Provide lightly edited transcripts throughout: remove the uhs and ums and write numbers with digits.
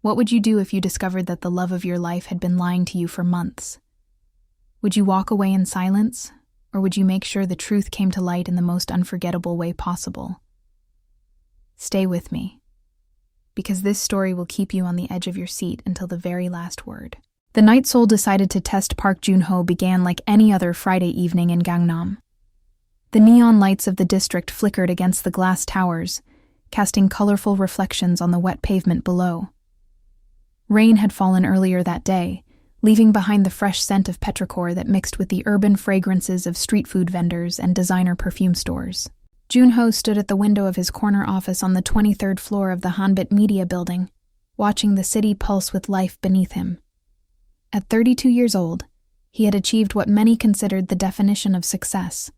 What would you do if you discovered that the love of your life had been lying to you for months? Would you walk away in silence, or would you make sure the truth came to light in the most unforgettable way possible? Stay with me, because this story will keep you on the edge of your seat until the very last word. The night Seoul decided to test Park Joon-ho began like any other Friday evening in Gangnam. The neon lights of the district flickered against the glass towers, casting colorful reflections on the wet pavement below. Rain had fallen earlier that day, leaving behind the fresh scent of petrichor that mixed with the urban fragrances of street food vendors and designer perfume stores. Joon-ho stood at the window of his corner office on the 23rd floor of the Hanbit Media Building, watching the city pulse with life beneath him. At 32 years old, he had achieved what many considered the definition of success: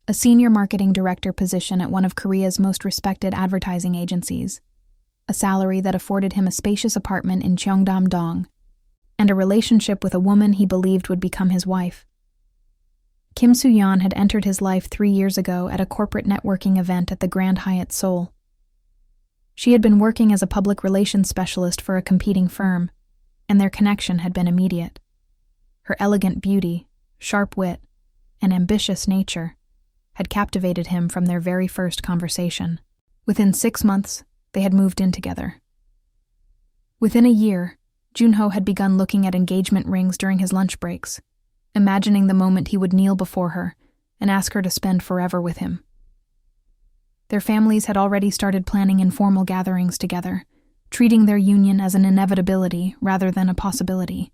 a senior marketing director position at one of Korea's most respected advertising agencies, a salary that afforded him a spacious apartment in Cheongdam-dong, and a relationship with a woman he believed would become his wife. Kim Soo-yeon had entered his life 3 years ago at a corporate networking event at the Grand Hyatt Seoul. She had been working as a public relations specialist for a competing firm, and their connection had been immediate. Her elegant beauty, sharp wit, and ambitious nature had captivated him from their very first conversation. Within 6 months, they had moved in together. Within a year, Joon-ho had begun looking at engagement rings during his lunch breaks, imagining the moment he would kneel before her and ask her to spend forever with him. Their families had already started planning informal gatherings together, treating their union as an inevitability rather than a possibility.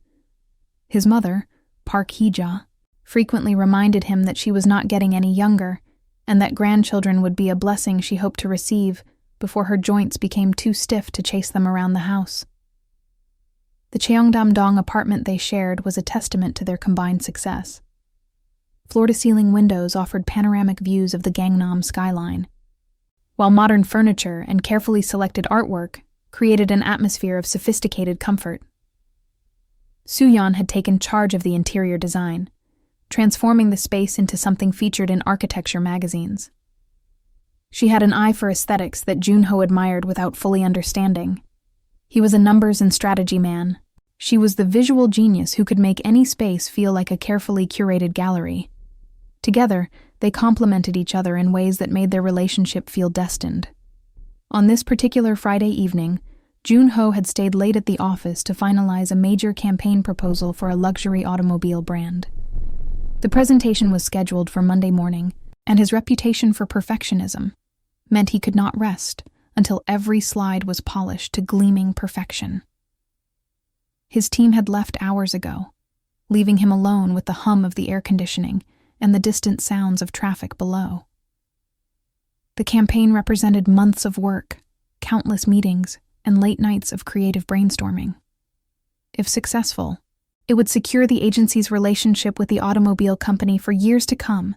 His mother, Park Hee-ja, frequently reminded him that she was not getting any younger and that grandchildren would be a blessing she hoped to receive before her joints became too stiff to chase them around the house. The Cheongdam-dong apartment they shared was a testament to their combined success. Floor-to-ceiling windows offered panoramic views of the Gangnam skyline, while modern furniture and carefully selected artwork created an atmosphere of sophisticated comfort. Soo-yeon had taken charge of the interior design, transforming the space into something featured in architecture magazines. She had an eye for aesthetics that Joon-ho admired without fully understanding. He was a numbers and strategy man. She was the visual genius who could make any space feel like a carefully curated gallery. Together, they complemented each other in ways that made their relationship feel destined. On this particular Friday evening, Joon-ho had stayed late at the office to finalize a major campaign proposal for a luxury automobile brand. The presentation was scheduled for Monday morning, and his reputation for perfectionism meant he could not rest until every slide was polished to gleaming perfection. His team had left hours ago, leaving him alone with the hum of the air conditioning and the distant sounds of traffic below. The campaign represented months of work, countless meetings, and late nights of creative brainstorming. If successful, it would secure the agency's relationship with the automobile company for years to come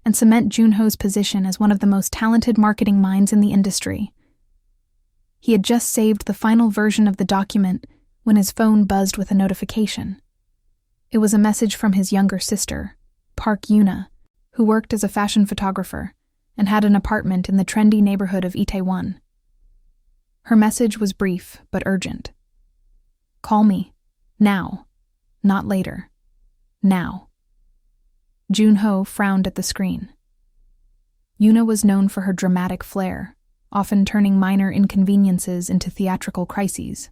and cement Joon-ho's position as one of the most talented marketing minds in the industry. He had just saved the final version of the document when his phone buzzed with a notification. It was a message from his younger sister, Park Yuna, who worked as a fashion photographer and had an apartment in the trendy neighborhood of Itaewon. Her message was brief but urgent. "Call me. Now. Not later. Now." Joon-ho frowned at the screen. Yuna was known for her dramatic flair, often turning minor inconveniences into theatrical crises.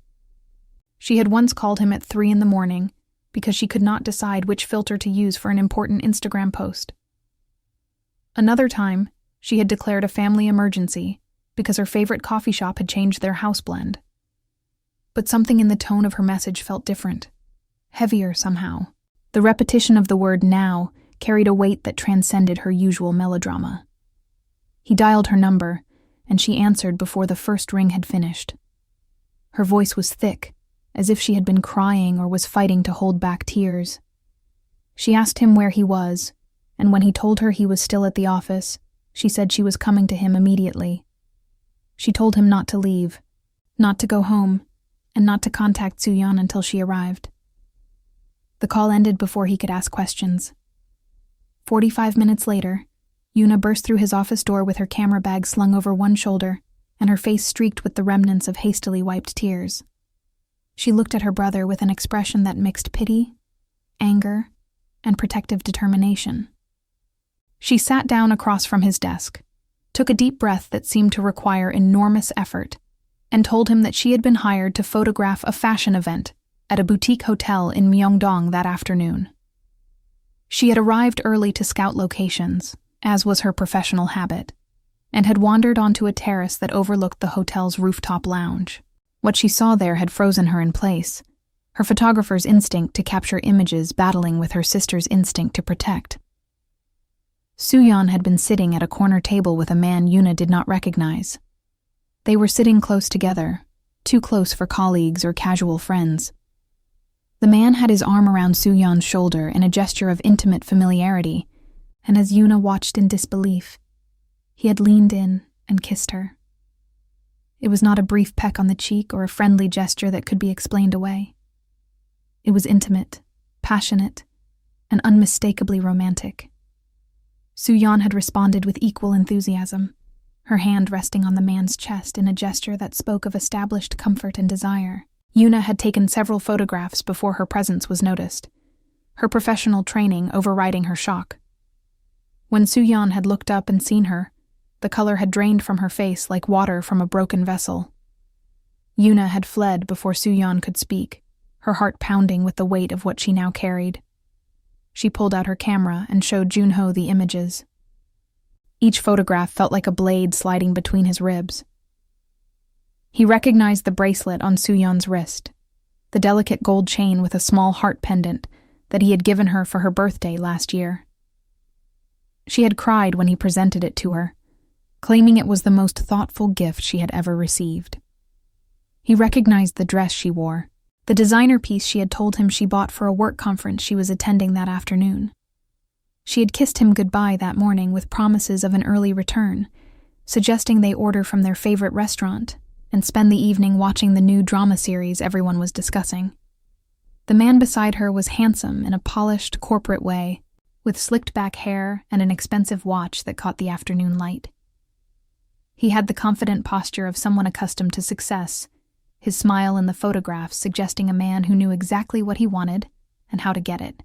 She had once called him at 3 a.m. because she could not decide which filter to use for an important Instagram post. Another time, she had declared a family emergency because her favorite coffee shop had changed their house blend. But something in the tone of her message felt different, heavier somehow. The repetition of the word "now" carried a weight that transcended her usual melodrama. He dialed her number, and she answered before the first ring had finished. Her voice was thick, as if she had been crying or was fighting to hold back tears. She asked him where he was, and when he told her he was still at the office, she said she was coming to him immediately. She told him not to leave, not to go home, and not to contact Soo-yeon until she arrived. The call ended before he could ask questions. 45 minutes later, Yuna burst through his office door with her camera bag slung over one shoulder and her face streaked with the remnants of hastily wiped tears. She looked at her brother with an expression that mixed pity, anger, and protective determination. She sat down across from his desk, took a deep breath that seemed to require enormous effort, and told him that she had been hired to photograph a fashion event at a boutique hotel in Myeongdong that afternoon. She had arrived early to scout locations, as was her professional habit, and had wandered onto a terrace that overlooked the hotel's rooftop lounge. What she saw there had frozen her in place, her photographer's instinct to capture images battling with her sister's instinct to protect. Soo-yeon had been sitting at a corner table with a man Yoona did not recognize. They were sitting close together, too close for colleagues or casual friends. The man had his arm around Soo-yeon's shoulder in a gesture of intimate familiarity, and as Yoona watched in disbelief, he had leaned in and kissed her. It was not a brief peck on the cheek or a friendly gesture that could be explained away. It was intimate, passionate, and unmistakably romantic. Soo-yeon had responded with equal enthusiasm, her hand resting on the man's chest in a gesture that spoke of established comfort and desire. Yoona had taken several photographs before her presence was noticed, her professional training overriding her shock. When Soo-yeon had looked up and seen her, the color had drained from her face like water from a broken vessel. Yoona had fled before Soo-yeon could speak, her heart pounding with the weight of what she now carried. She pulled out her camera and showed Junho the images. Each photograph felt like a blade sliding between his ribs. He recognized the bracelet on Soo-yeon's wrist, the delicate gold chain with a small heart pendant that he had given her for her birthday last year. She had cried when he presented it to her, claiming it was the most thoughtful gift she had ever received. He recognized the dress she wore, the designer piece she had told him she bought for a work conference she was attending that afternoon. She had kissed him goodbye that morning with promises of an early return, suggesting they order from their favorite restaurant and spend the evening watching the new drama series everyone was discussing. The man beside her was handsome in a polished, corporate way, with slicked-back hair and an expensive watch that caught the afternoon light. He had the confident posture of someone accustomed to success, his smile in the photographs suggesting a man who knew exactly what he wanted and how to get it.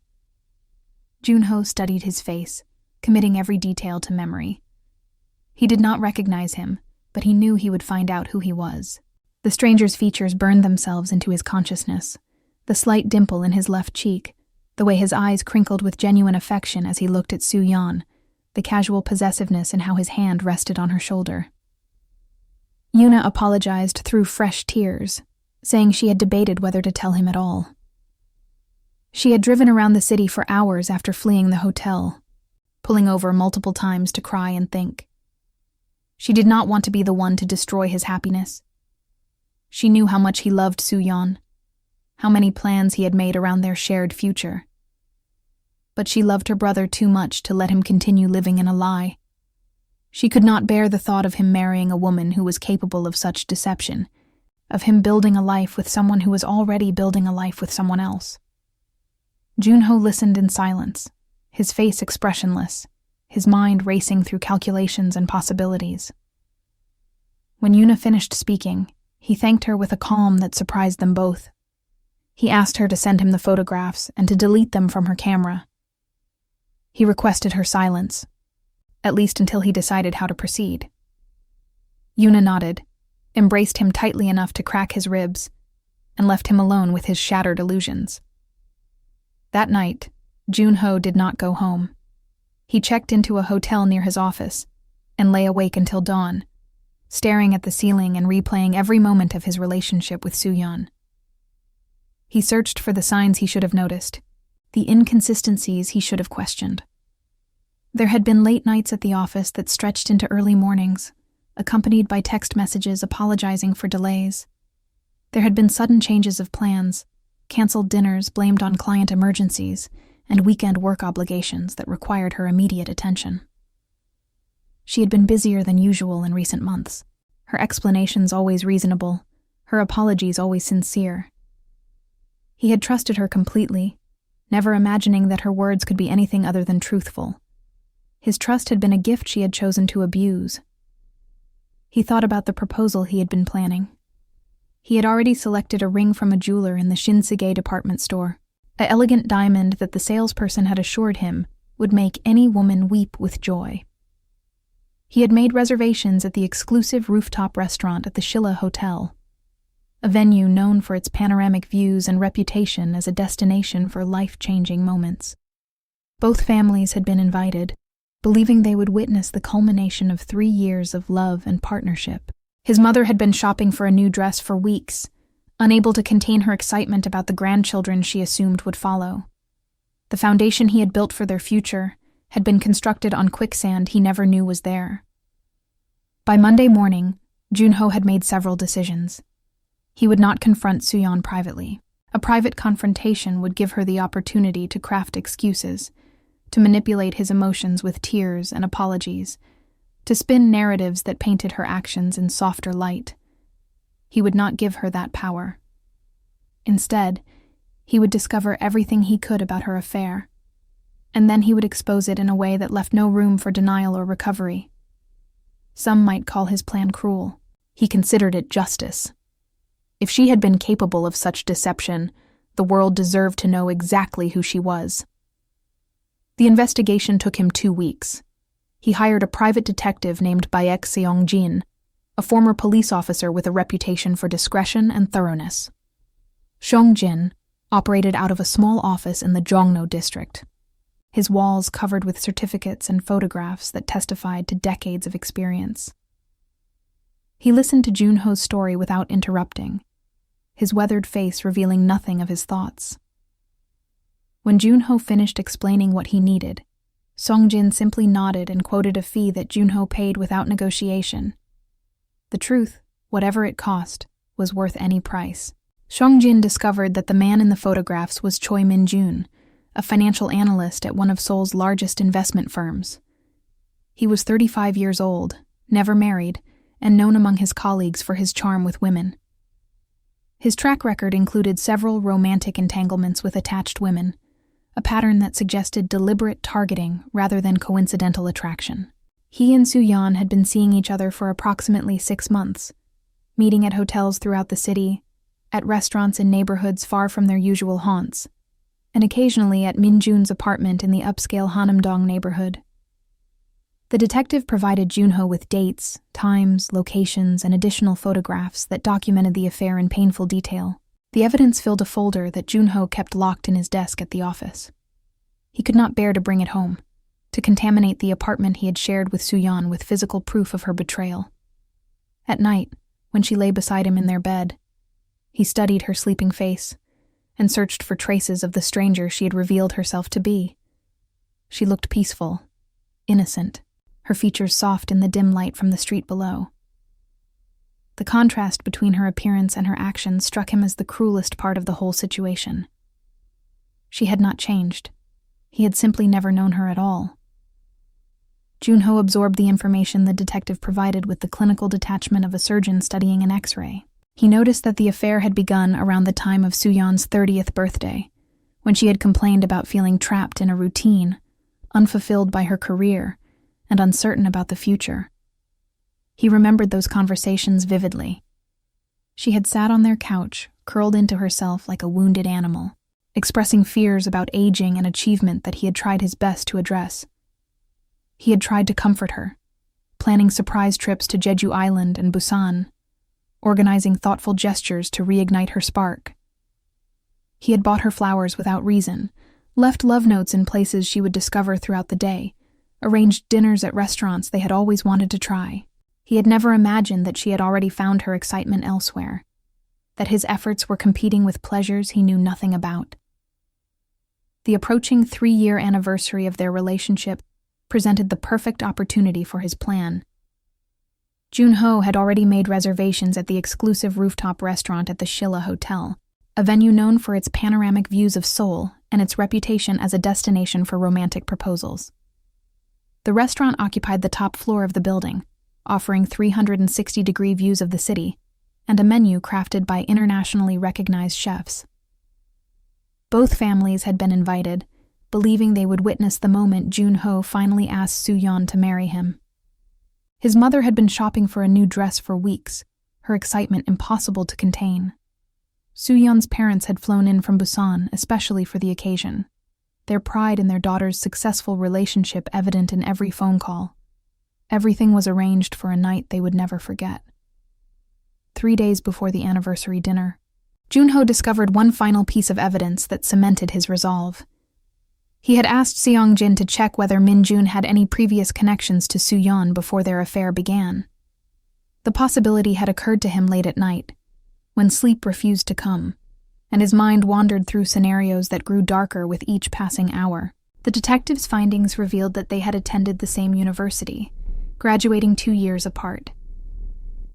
Junho studied his face, committing every detail to memory. He did not recognize him, but he knew he would find out who he was. The stranger's features burned themselves into his consciousness, the slight dimple in his left cheek, the way his eyes crinkled with genuine affection as he looked at Soo-yeon, the casual possessiveness in how his hand rested on her shoulder. Yoona apologized through fresh tears, saying she had debated whether to tell him at all. She had driven around the city for hours after fleeing the hotel, pulling over multiple times to cry and think. She did not want to be the one to destroy his happiness. She knew how much he loved Soo-yeon, how many plans he had made around their shared future. But she loved her brother too much to let him continue living in a lie. She could not bear the thought of him marrying a woman who was capable of such deception, of him building a life with someone who was already building a life with someone else. Junho listened in silence, his face expressionless, his mind racing through calculations and possibilities. When Yoona finished speaking, he thanked her with a calm that surprised them both. He asked her to send him the photographs and to delete them from her camera. He requested her silence, at least until he decided how to proceed. Yoona nodded, embraced him tightly enough to crack his ribs, and left him alone with his shattered illusions. That night, Junho did not go home. He checked into a hotel near his office and lay awake until dawn, staring at the ceiling and replaying every moment of his relationship with Soo-yeon. He searched for the signs he should have noticed, the inconsistencies he should have questioned. There had been late nights at the office that stretched into early mornings, accompanied by text messages apologizing for delays. There had been sudden changes of plans, canceled dinners blamed on client emergencies, and weekend work obligations that required her immediate attention. She had been busier than usual in recent months, her explanations always reasonable, her apologies always sincere. He had trusted her completely, never imagining that her words could be anything other than truthful. His trust had been a gift she had chosen to abuse. He thought about the proposal he had been planning. He had already selected a ring from a jeweler in the Shinsegae department store, an elegant diamond that the salesperson had assured him would make any woman weep with joy. He had made reservations at the exclusive rooftop restaurant at the Shilla Hotel, a venue known for its panoramic views and reputation as a destination for life-changing moments. Both families had been invited, believing they would witness the culmination of 3 years of love and partnership. His mother had been shopping for a new dress for weeks, unable to contain her excitement about the grandchildren she assumed would follow. The foundation he had built for their future had been constructed on quicksand he never knew was there. By Monday morning, Junho had made several decisions. He would not confront Suyeon privately. A private confrontation would give her the opportunity to craft excuses, to manipulate his emotions with tears and apologies, to spin narratives that painted her actions in softer light. He would not give her that power. Instead, he would discover everything he could about her affair, and then he would expose it in a way that left no room for denial or recovery. Some might call his plan cruel. He considered it justice. If she had been capable of such deception, the world deserved to know exactly who she was. The investigation took him 2 weeks. He hired a private detective named Baek Seong-jin, a former police officer with a reputation for discretion and thoroughness. Seong-jin operated out of a small office in the Jongno district, his walls covered with certificates and photographs that testified to decades of experience. He listened to Junho's story without interrupting, his weathered face revealing nothing of his thoughts. When Junho finished explaining what he needed, Seong-jin simply nodded and quoted a fee that Junho paid without negotiation. The truth, whatever it cost, was worth any price. Seong-jin discovered that the man in the photographs was Choi Min-jun, a financial analyst at one of Seoul's largest investment firms. He was 35 years old, never married, and known among his colleagues for his charm with women. His track record included several romantic entanglements with attached women, a pattern that suggested deliberate targeting rather than coincidental attraction. He and Suyeon had been seeing each other for approximately 6 months, meeting at hotels throughout the city, at restaurants in neighborhoods far from their usual haunts, and occasionally at Min-jun's apartment in the upscale Hanamdong neighborhood. The detective provided Junho with dates, times, locations, and additional photographs that documented the affair in painful detail. The evidence filled a folder that Junho kept locked in his desk at the office. He could not bear to bring it home, to contaminate the apartment he had shared with Suyeon with physical proof of her betrayal. At night, when she lay beside him in their bed, he studied her sleeping face and searched for traces of the stranger she had revealed herself to be. She looked peaceful, innocent, her features soft in the dim light from the street below. The contrast between her appearance and her actions struck him as the cruelest part of the whole situation. She had not changed. He had simply never known her at all. Junho absorbed the information the detective provided with the clinical detachment of a surgeon studying an X-ray. He noticed that the affair had begun around the time of Suyeon's 30th birthday, when she had complained about feeling trapped in a routine, unfulfilled by her career, and uncertain about the future. He remembered those conversations vividly. She had sat on their couch, curled into herself like a wounded animal, expressing fears about aging and achievement that he had tried his best to address. He had tried to comfort her, planning surprise trips to Jeju Island and Busan, organizing thoughtful gestures to reignite her spark. He had bought her flowers without reason, left love notes in places she would discover throughout the day, arranged dinners at restaurants they had always wanted to try. He had never imagined that she had already found her excitement elsewhere, that his efforts were competing with pleasures he knew nothing about. The approaching 3-year anniversary of their relationship presented the perfect opportunity for his plan. Junho had already made reservations at the exclusive rooftop restaurant at the Shilla Hotel, a venue known for its panoramic views of Seoul and its reputation as a destination for romantic proposals. The restaurant occupied the top floor of the building, offering 360-degree views of the city, and a menu crafted by internationally recognized chefs. Both families had been invited, believing they would witness the moment Junho finally asked Suyeon to marry him. His mother had been shopping for a new dress for weeks, her excitement impossible to contain. Soo-yeon's parents had flown in from Busan especially for the occasion, their pride in their daughter's successful relationship evident in every phone call. Everything was arranged for a night they would never forget. 3 days before the anniversary dinner, Junho discovered one final piece of evidence that cemented his resolve. He had asked Seong-jin to check whether Min-jun had any previous connections to Soo-yeon before their affair began. The possibility had occurred to him late at night, when sleep refused to come, and his mind wandered through scenarios that grew darker with each passing hour. The detectives' findings revealed that they had attended the same university, graduating 2 years apart.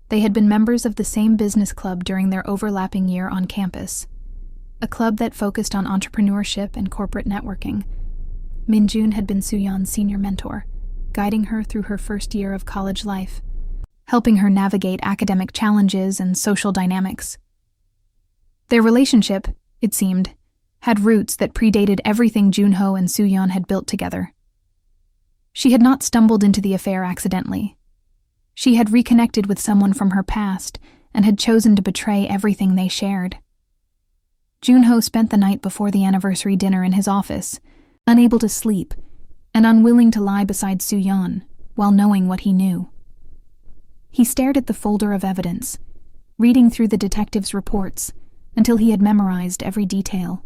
They had been members of the same business club during their overlapping year on campus, a club that focused on entrepreneurship and corporate networking. Min-jun had been Soo-yeon's senior mentor, guiding her through her first year of college life, helping her navigate academic challenges and social dynamics. Their relationship, it seemed, had roots that predated everything Junho and Soo-yeon had built together. She had not stumbled into the affair accidentally. She had reconnected with someone from her past and had chosen to betray everything they shared. Junho spent the night before the anniversary dinner in his office, unable to sleep and unwilling to lie beside Soo-yeon while knowing what he knew. He stared at the folder of evidence, reading through the detective's reports until he had memorized every detail.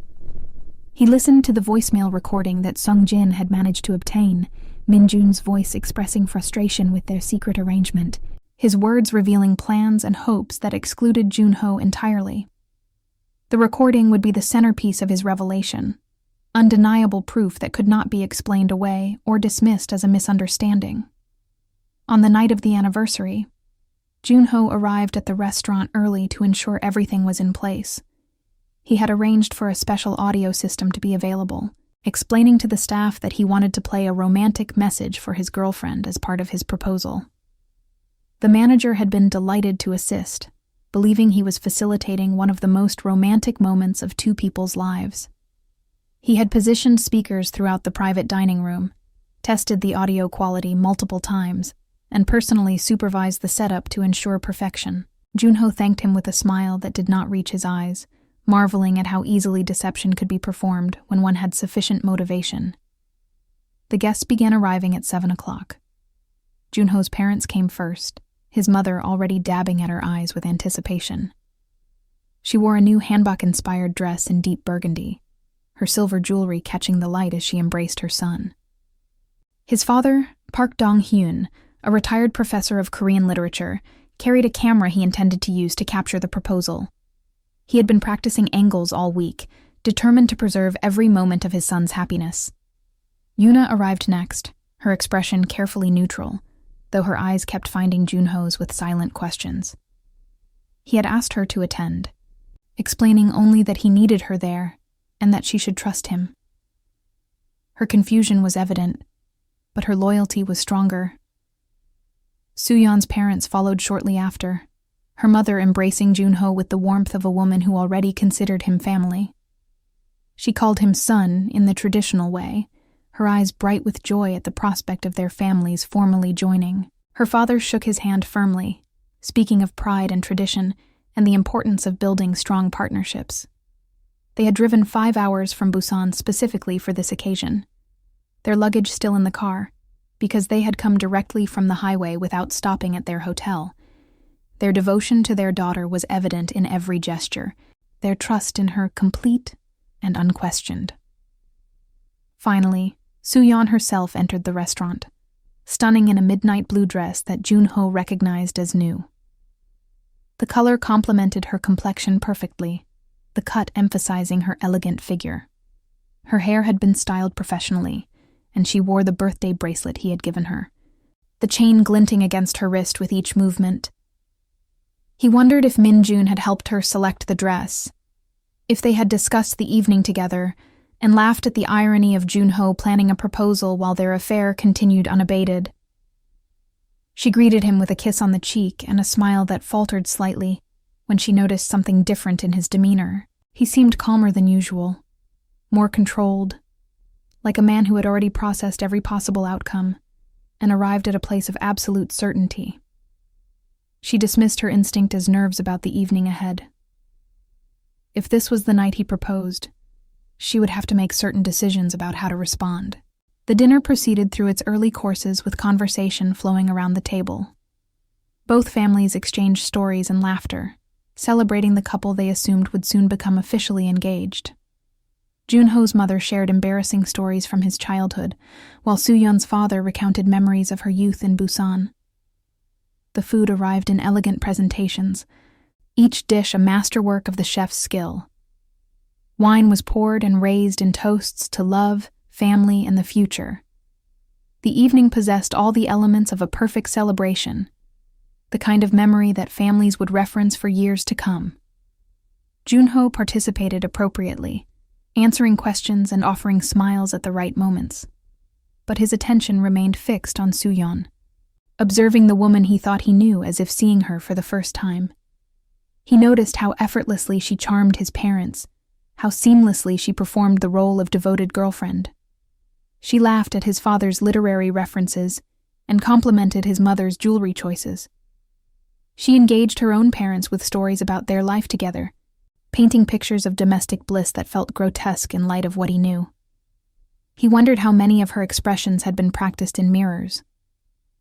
He listened to the voicemail recording that Seong-jin had managed to obtain, Min-jun's voice expressing frustration with their secret arrangement, his words revealing plans and hopes that excluded Junho entirely. The recording would be the centerpiece of his revelation, undeniable proof that could not be explained away or dismissed as a misunderstanding. On the night of the anniversary, Junho arrived at the restaurant early to ensure everything was in place. He had arranged for a special audio system to be available, explaining to the staff that he wanted to play a romantic message for his girlfriend as part of his proposal. The manager had been delighted to assist, believing he was facilitating one of the most romantic moments of two people's lives. He had positioned speakers throughout the private dining room, tested the audio quality multiple times, and personally supervised the setup to ensure perfection. Junho thanked him with a smile that did not reach his eyes, marveling at how easily deception could be performed when one had sufficient motivation. The guests began arriving at 7 o'clock. Junho's parents came first, his mother already dabbing at her eyes with anticipation. She wore a new hanbok-inspired dress in deep burgundy, her silver jewelry catching the light as she embraced her son. His father, Park Dong-hyun, a retired professor of Korean literature, carried a camera he intended to use to capture the proposal. He had been practicing angles all week, determined to preserve every moment of his son's happiness. Yuna arrived next, her expression carefully neutral, though her eyes kept finding Junho's with silent questions. He had asked her to attend, explaining only that he needed her there and that she should trust him. Her confusion was evident, but her loyalty was stronger. Soo-yeon's parents followed shortly after, her mother embracing Junho with the warmth of a woman who already considered him family. She called him son in the traditional way, her eyes bright with joy at the prospect of their families formally joining. Her father shook his hand firmly, speaking of pride and tradition and the importance of building strong partnerships. They had driven 5 hours from Busan specifically for this occasion, their luggage still in the car, because they had come directly from the highway without stopping at their hotel. Their devotion to their daughter was evident in every gesture, their trust in her complete and unquestioned. Finally, Soo-yeon herself entered the restaurant, stunning in a midnight blue dress that Junho recognized as new. The color complemented her complexion perfectly, the cut emphasizing her elegant figure. Her hair had been styled professionally, and she wore the birthday bracelet he had given her, the chain glinting against her wrist with each movement. He wondered if Min-jun had helped her select the dress, if they had discussed the evening together, and laughed at the irony of Junho planning a proposal while their affair continued unabated. She greeted him with a kiss on the cheek and a smile that faltered slightly when she noticed something different in his demeanor. He seemed calmer than usual, more controlled, like a man who had already processed every possible outcome and arrived at a place of absolute certainty. She dismissed her instinct as nerves about the evening ahead. If this was the night he proposed, she would have to make certain decisions about how to respond. The dinner proceeded through its early courses with conversation flowing around the table. Both families exchanged stories and laughter, celebrating the couple they assumed would soon become officially engaged. Junho's mother shared embarrassing stories from his childhood, while Soo-yeon's father recounted memories of her youth in Busan. The food arrived in elegant presentations, each dish a masterwork of the chef's skill. Wine was poured and raised in toasts to love, family, and the future. The evening possessed all the elements of a perfect celebration, the kind of memory that families would reference for years to come. Junho participated appropriately, answering questions and offering smiles at the right moments. But his attention remained fixed on Soo-yeon, observing the woman he thought he knew as if seeing her for the first time. He noticed how effortlessly she charmed his parents, how seamlessly she performed the role of devoted girlfriend. She laughed at his father's literary references and complimented his mother's jewelry choices. She engaged her own parents with stories about their life together, painting pictures of domestic bliss that felt grotesque in light of what he knew. He wondered how many of her expressions had been practiced in mirrors,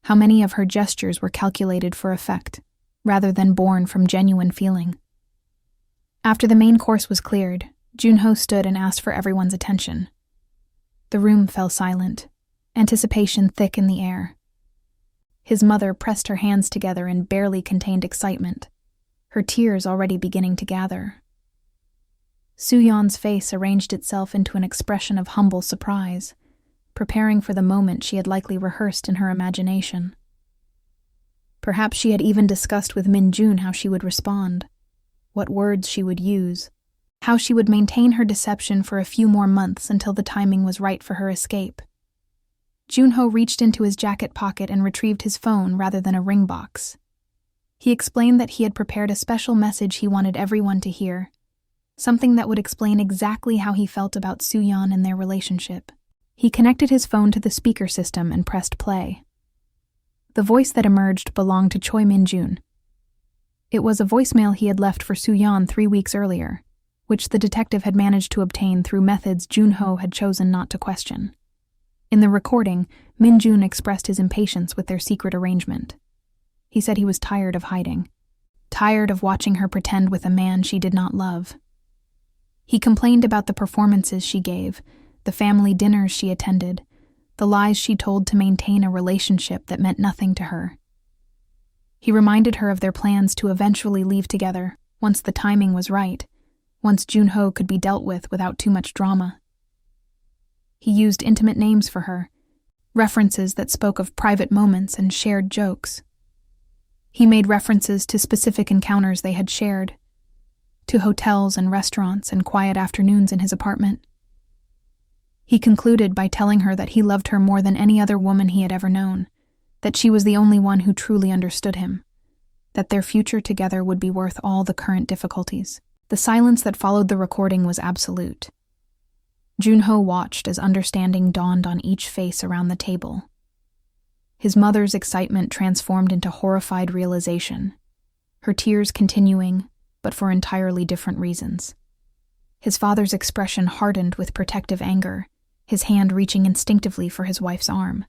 how many of her gestures were calculated for effect, rather than born from genuine feeling. After the main course was cleared, Junho stood and asked for everyone's attention. The room fell silent, anticipation thick in the air. His mother pressed her hands together in barely contained excitement, her tears already beginning to gather. Soo-yeon's face arranged itself into an expression of humble surprise, preparing for the moment she had likely rehearsed in her imagination. Perhaps she had even discussed with Min-jun how she would respond, what words she would use, how she would maintain her deception for a few more months until the timing was right for her escape. Junho reached into his jacket pocket and retrieved his phone rather than a ring box. He explained that he had prepared a special message he wanted everyone to hear, something that would explain exactly how he felt about Soo-yeon and their relationship. He connected his phone to the speaker system and pressed play. The voice that emerged belonged to Choi Min-jun. It was a voicemail he had left for Soo-yeon 3 weeks earlier, which the detective had managed to obtain through methods Junho had chosen not to question. In the recording, Min-jun expressed his impatience with their secret arrangement. He said he was tired of hiding, tired of watching her pretend with a man she did not love. He complained about the performances she gave, the family dinners she attended, the lies she told to maintain a relationship that meant nothing to her. He reminded her of their plans to eventually leave together, once the timing was right, once Junho could be dealt with without too much drama. He used intimate names for her, references that spoke of private moments and shared jokes. He made references to specific encounters they had shared, to hotels and restaurants and quiet afternoons in his apartment. He concluded by telling her that he loved her more than any other woman he had ever known, that she was the only one who truly understood him, that their future together would be worth all the current difficulties. The silence that followed the recording was absolute. Junho watched as understanding dawned on each face around the table. His mother's excitement transformed into horrified realization, her tears continuing, but for entirely different reasons. His father's expression hardened with protective anger, his hand reaching instinctively for his wife's arm.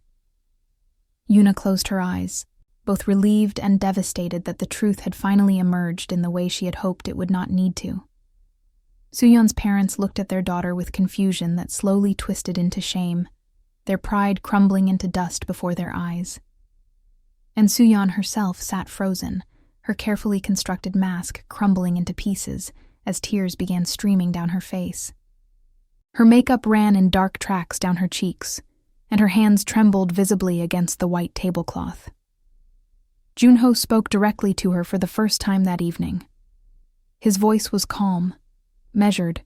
Yuna closed her eyes, both relieved and devastated that the truth had finally emerged in the way she had hoped it would not need to. Soo-yeon's parents looked at their daughter with confusion that slowly twisted into shame, their pride crumbling into dust before their eyes. And Soo-yeon herself sat frozen, her carefully constructed mask crumbling into pieces as tears began streaming down her face. Her makeup ran in dark tracks down her cheeks, and her hands trembled visibly against the white tablecloth. Junho spoke directly to her for the first time that evening. His voice was calm, measured,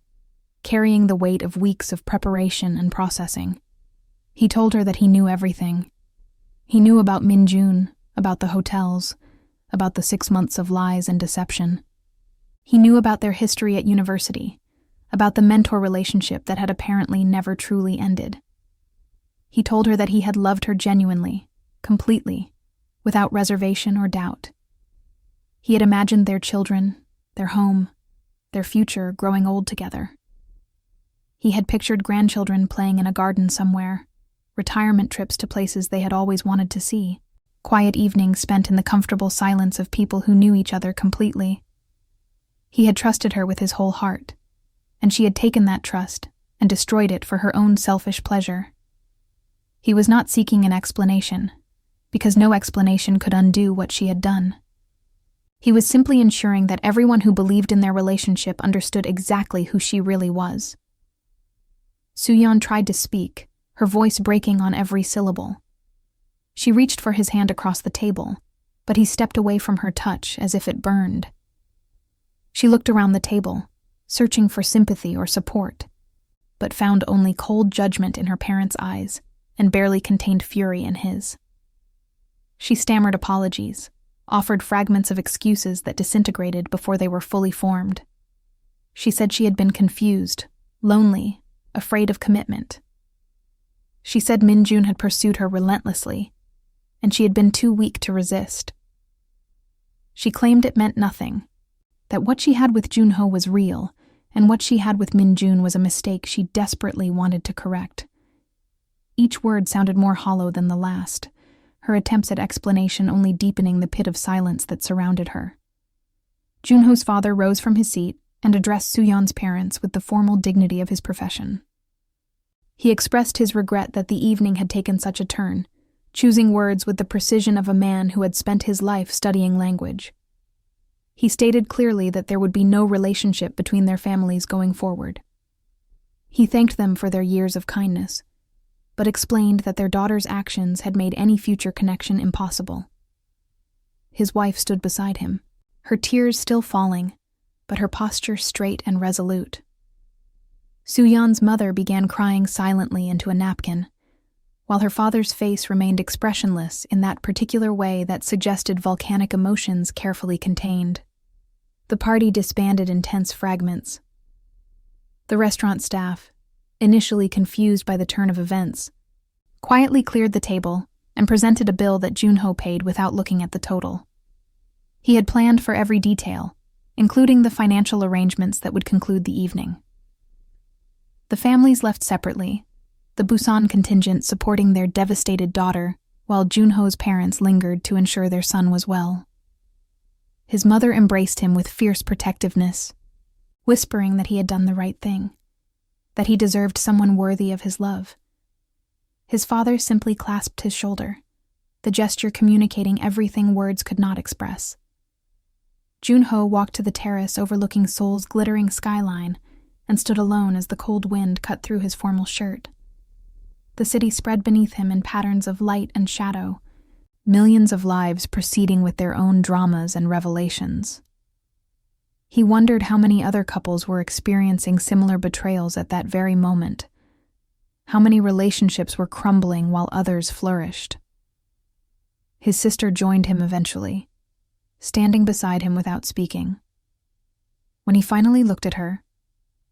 carrying the weight of weeks of preparation and processing. He told her that he knew everything. He knew about Min-jun, about the hotels, about the 6 months of lies and deception. He knew about their history at university, about the mentor relationship that had apparently never truly ended. He told her that he had loved her genuinely, completely, without reservation or doubt. He had imagined their children, their home, their future growing old together. He had pictured grandchildren playing in a garden somewhere, retirement trips to places they had always wanted to see, quiet evenings spent in the comfortable silence of people who knew each other completely. He had trusted her with his whole heart, and she had taken that trust and destroyed it for her own selfish pleasure. He was not seeking an explanation, because no explanation could undo what she had done. He was simply ensuring that everyone who believed in their relationship understood exactly who she really was. Soo-yeon tried to speak, her voice breaking on every syllable. She reached for his hand across the table, but he stepped away from her touch as if it burned. She looked around the table, searching for sympathy or support, but found only cold judgment in her parents' eyes and barely contained fury in his. She stammered apologies, offered fragments of excuses that disintegrated before they were fully formed. She said she had been confused, lonely, afraid of commitment. She said Min-jun had pursued her relentlessly, and she had been too weak to resist. She claimed it meant nothing, that what she had with Junho was real, and what she had with Min-jun was a mistake she desperately wanted to correct. Each word sounded more hollow than the last, her attempts at explanation only deepening the pit of silence that surrounded her. Junho's father rose from his seat and addressed Soo-yeon's parents with the formal dignity of his profession. He expressed his regret that the evening had taken such a turn, choosing words with the precision of a man who had spent his life studying language. He stated clearly that there would be no relationship between their families going forward. He thanked them for their years of kindness, but explained that their daughter's actions had made any future connection impossible. His wife stood beside him, her tears still falling, but her posture straight and resolute. Soo-yeon's mother began crying silently into a napkin, while her father's face remained expressionless in that particular way that suggested volcanic emotions carefully contained. The party disbanded in tense fragments. The restaurant staff, initially confused by the turn of events, quietly cleared the table and presented a bill that Junho paid without looking at the total. He had planned for every detail, including the financial arrangements that would conclude the evening. The families left separately, the Busan contingent supporting their devastated daughter, while Junho's parents lingered to ensure their son was well. His mother embraced him with fierce protectiveness, whispering that he had done the right thing, that he deserved someone worthy of his love. His father simply clasped his shoulder, the gesture communicating everything words could not express. Junho walked to the terrace overlooking Seoul's glittering skyline and stood alone as the cold wind cut through his formal shirt. The city spread beneath him in patterns of light and shadow, millions of lives proceeding with their own dramas and revelations. He wondered how many other couples were experiencing similar betrayals at that very moment, how many relationships were crumbling while others flourished. His sister joined him eventually, standing beside him without speaking. When he finally looked at her,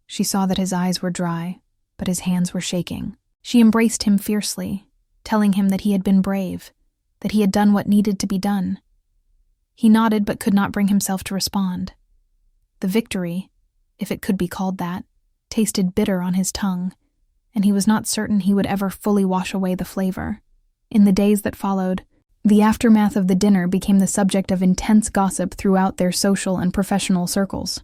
she saw that his eyes were dry, but his hands were shaking. She embraced him fiercely, telling him that he had been brave, that he had done what needed to be done. He nodded but could not bring himself to respond. The victory, if it could be called that, tasted bitter on his tongue, and he was not certain he would ever fully wash away the flavor. In the days that followed, the aftermath of the dinner became the subject of intense gossip throughout their social and professional circles.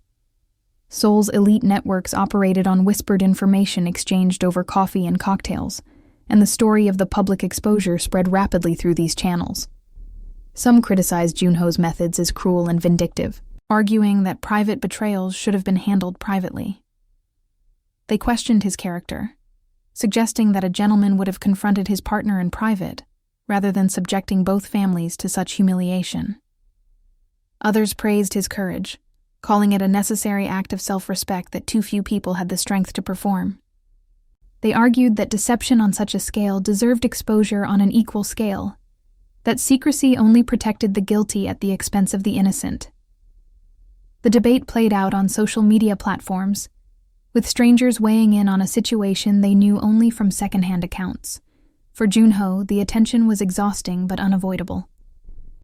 Seoul's elite networks operated on whispered information exchanged over coffee and cocktails, and the story of the public exposure spread rapidly through these channels. Some criticized Junho's methods as cruel and vindictive, arguing that private betrayals should have been handled privately. They questioned his character, suggesting that a gentleman would have confronted his partner in private, rather than subjecting both families to such humiliation. Others praised his courage, calling it a necessary act of self-respect that too few people had the strength to perform. They argued that deception on such a scale deserved exposure on an equal scale, that secrecy only protected the guilty at the expense of the innocent. The debate played out on social media platforms, with strangers weighing in on a situation they knew only from secondhand accounts. For Junho, the attention was exhausting but unavoidable.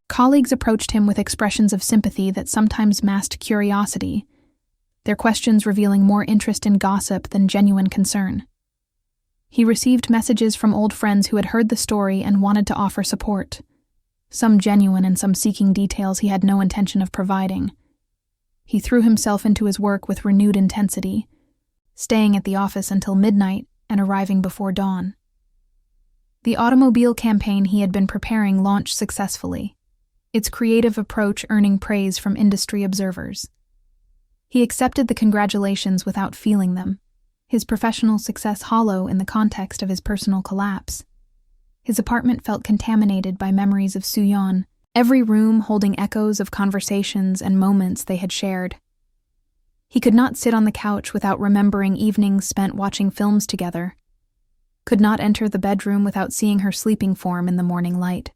Colleagues approached him with expressions of sympathy that sometimes masked curiosity, their questions revealing more interest in gossip than genuine concern. He received messages from old friends who had heard the story and wanted to offer support, some genuine and some seeking details he had no intention of providing. He threw himself into his work with renewed intensity, staying at the office until midnight and arriving before dawn. The automobile campaign he had been preparing launched successfully, its creative approach earning praise from industry observers. He accepted the congratulations without feeling them, his professional success hollow in the context of his personal collapse. His apartment felt contaminated by memories of Suyeon, every room holding echoes of conversations and moments they had shared. He could not sit on the couch without remembering evenings spent watching films together, could not enter the bedroom without seeing her sleeping form in the morning light.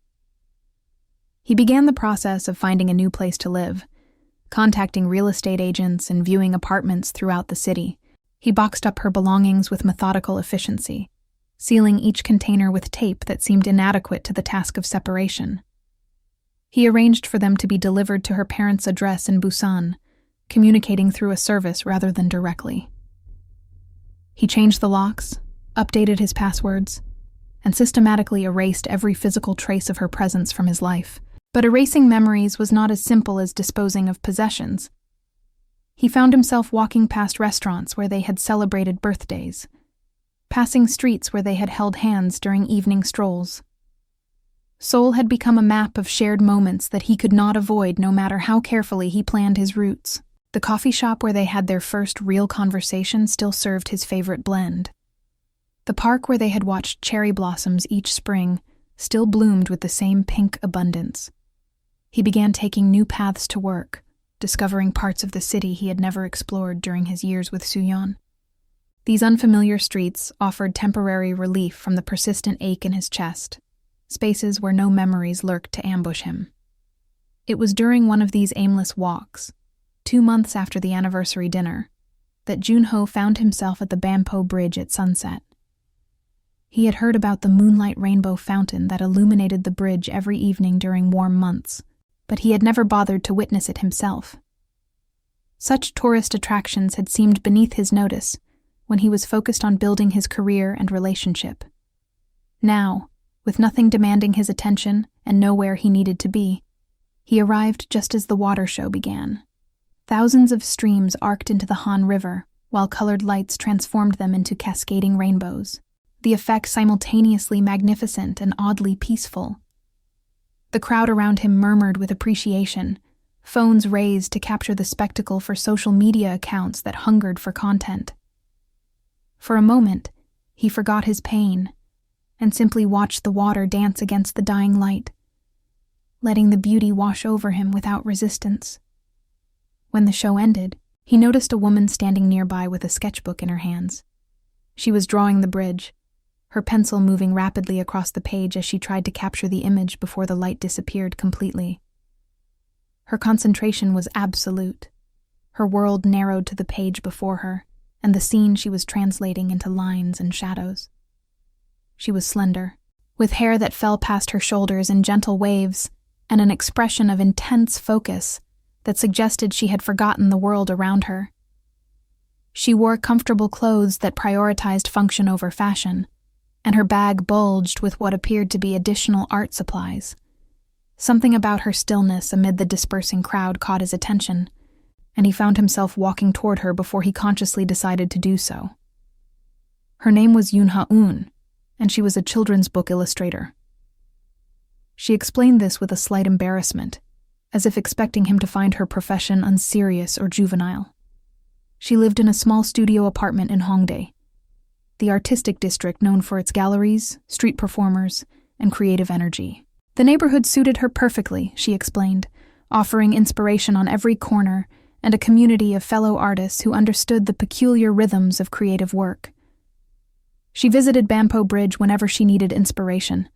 He began the process of finding a new place to live, contacting real estate agents and viewing apartments throughout the city. He boxed up her belongings with methodical efficiency, sealing each container with tape that seemed inadequate to the task of separation. He arranged for them to be delivered to her parents' address in Busan, communicating through a service rather than directly. He changed the locks, updated his passwords, and systematically erased every physical trace of her presence from his life. But erasing memories was not as simple as disposing of possessions. He found himself walking past restaurants where they had celebrated birthdays, passing streets where they had held hands during evening strolls. Seoul had become a map of shared moments that he could not avoid no matter how carefully he planned his routes. The coffee shop where they had their first real conversation still served his favorite blend. The park where they had watched cherry blossoms each spring still bloomed with the same pink abundance. He began taking new paths to work, discovering parts of the city he had never explored during his years with Suyeon. These unfamiliar streets offered temporary relief from the persistent ache in his chest, spaces where no memories lurked to ambush him. It was during one of these aimless walks, 2 months after the anniversary dinner, that Junho found himself at the Banpo Bridge at sunset. He had heard about the moonlight rainbow fountain that illuminated the bridge every evening during warm months, but he had never bothered to witness it himself. Such tourist attractions had seemed beneath his notice when he was focused on building his career and relationship. Now, with nothing demanding his attention and nowhere he needed to be, he arrived just as the water show began. Thousands of streams arced into the Han River, while colored lights transformed them into cascading rainbows, the effect simultaneously magnificent and oddly peaceful. The crowd around him murmured with appreciation, phones raised to capture the spectacle for social media accounts that hungered for content. For a moment, he forgot his pain and simply watched the water dance against the dying light, letting the beauty wash over him without resistance. When the show ended, he noticed a woman standing nearby with a sketchbook in her hands. She was drawing the bridge, her pencil moving rapidly across the page as she tried to capture the image before the light disappeared completely. Her concentration was absolute. Her world narrowed to the page before her, and the scene she was translating into lines and shadows. She was slender, with hair that fell past her shoulders in gentle waves, and an expression of intense focus that suggested she had forgotten the world around her. She wore comfortable clothes that prioritized function over fashion, and her bag bulged with what appeared to be additional art supplies. Something about her stillness amid the dispersing crowd caught his attention, and he found himself walking toward her before he consciously decided to do so. Her name was Yoon Ha-eun, and she was a children's book illustrator. She explained this with a slight embarrassment, as if expecting him to find her profession unserious or juvenile. She lived in a small studio apartment in Hongdae, the artistic district known for its galleries, street performers, and creative energy. The neighborhood suited her perfectly, she explained, offering inspiration on every corner and a community of fellow artists who understood the peculiar rhythms of creative work. She visited Banpo Bridge whenever she needed inspiration,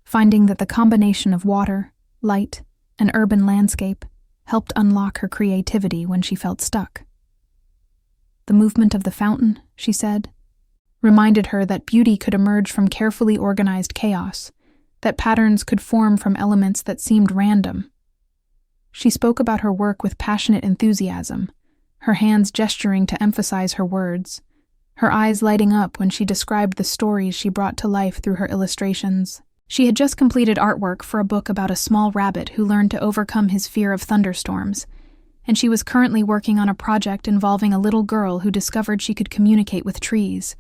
finding that the combination of water, light, and urban landscape helped unlock her creativity when she felt stuck. The movement of the fountain, she said, reminded her that beauty could emerge from carefully organized chaos, that patterns could form from elements that seemed random. She spoke about her work with passionate enthusiasm, her hands gesturing to emphasize her words, her eyes lighting up when she described the stories she brought to life through her illustrations. She had just completed artwork for a book about a small rabbit who learned to overcome his fear of thunderstorms, and she was currently working on a project involving a little girl who discovered she could communicate with trees.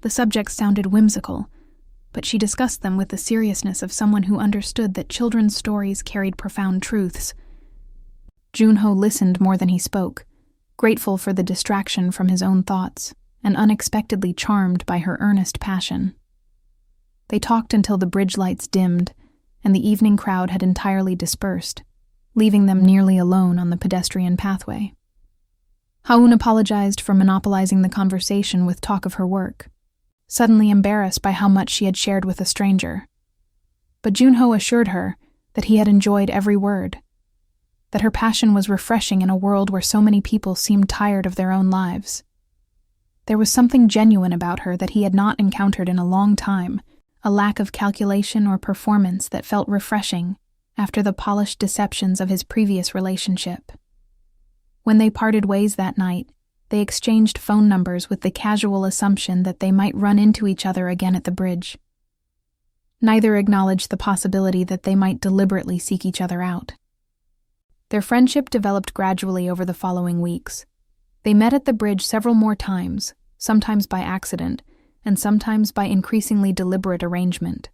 The subjects sounded whimsical, but she discussed them with the seriousness of someone who understood that children's stories carried profound truths. Junho listened more than he spoke, grateful for the distraction from his own thoughts, and unexpectedly charmed by her earnest passion. They talked until the bridge lights dimmed, and the evening crowd had entirely dispersed, leaving them nearly alone on the pedestrian pathway. Ha-eun apologized for monopolizing the conversation with talk of her work, suddenly embarrassed by how much she had shared with a stranger. But Junho assured her that he had enjoyed every word, that her passion was refreshing in a world where so many people seemed tired of their own lives. There was something genuine about her that he had not encountered in a long time, a lack of calculation or performance that felt refreshing after the polished deceptions of his previous relationship. When they parted ways that night, they exchanged phone numbers with the casual assumption that they might run into each other again at the bridge. Neither acknowledged the possibility that they might deliberately seek each other out. Their friendship developed gradually over the following weeks. They met at the bridge several more times, sometimes by accident, and sometimes by increasingly deliberate arrangement.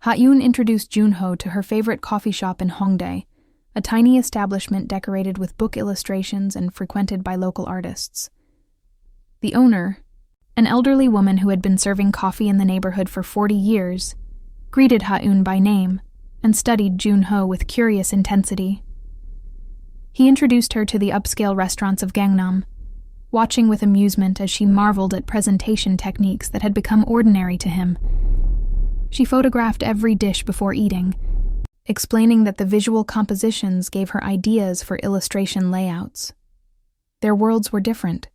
Ha-eun introduced Junho to her favorite coffee shop in Hongdae, a tiny establishment decorated with book illustrations and frequented by local artists. The owner, an elderly woman who had been serving coffee in the neighborhood for 40 years, greeted Ha-eun by name and studied Junho with curious intensity. He introduced her to the upscale restaurants of Gangnam, watching with amusement as she marveled at presentation techniques that had become ordinary to him. She photographed every dish before eating, explaining that the visual compositions gave her ideas for illustration layouts. Their worlds were different,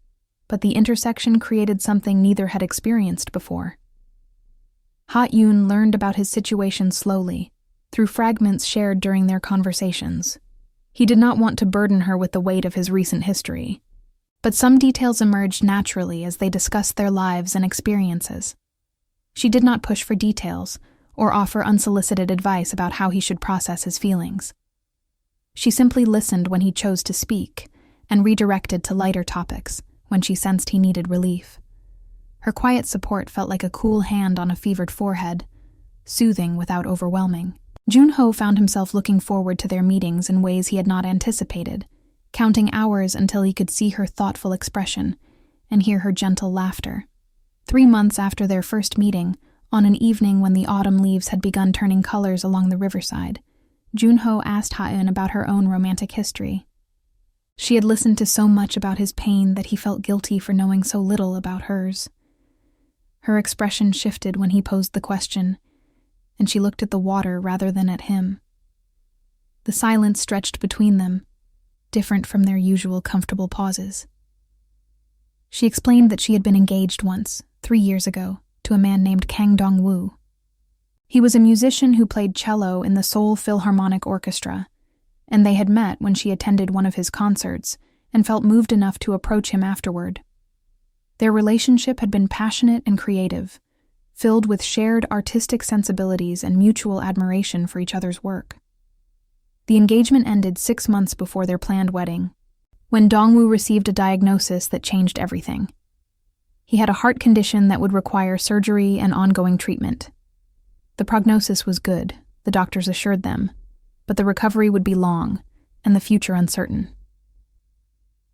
but the intersection created something neither had experienced before. Ha-eun learned about his situation slowly, through fragments shared during their conversations. He did not want to burden her with the weight of his recent history, but some details emerged naturally as they discussed their lives and experiences. She did not push for details or offer unsolicited advice about how he should process his feelings. She simply listened when he chose to speak and redirected to lighter topics when she sensed he needed relief. Her quiet support felt like a cool hand on a fevered forehead, soothing without overwhelming. Junho found himself looking forward to their meetings in ways he had not anticipated, counting hours until he could see her thoughtful expression and hear her gentle laughter. 3 months after their first meeting, on an evening when the autumn leaves had begun turning colors along the riverside, Junho asked Ha-eun about her own romantic history. She had listened to so much about his pain that he felt guilty for knowing so little about hers. Her expression shifted when he posed the question, and she looked at the water rather than at him. The silence stretched between them, different from their usual comfortable pauses. She explained that she had been engaged once, 3 years ago, to a man named Kang Dong-woo. He was a musician who played cello in the Seoul Philharmonic Orchestra, and they had met when she attended one of his concerts and felt moved enough to approach him afterward. Their relationship had been passionate and creative, filled with shared artistic sensibilities and mutual admiration for each other's work. The engagement ended 6 months before their planned wedding, when Dong-woo received a diagnosis that changed everything. He had a heart condition that would require surgery and ongoing treatment. The prognosis was good, the doctors assured them, but the recovery would be long, and the future uncertain.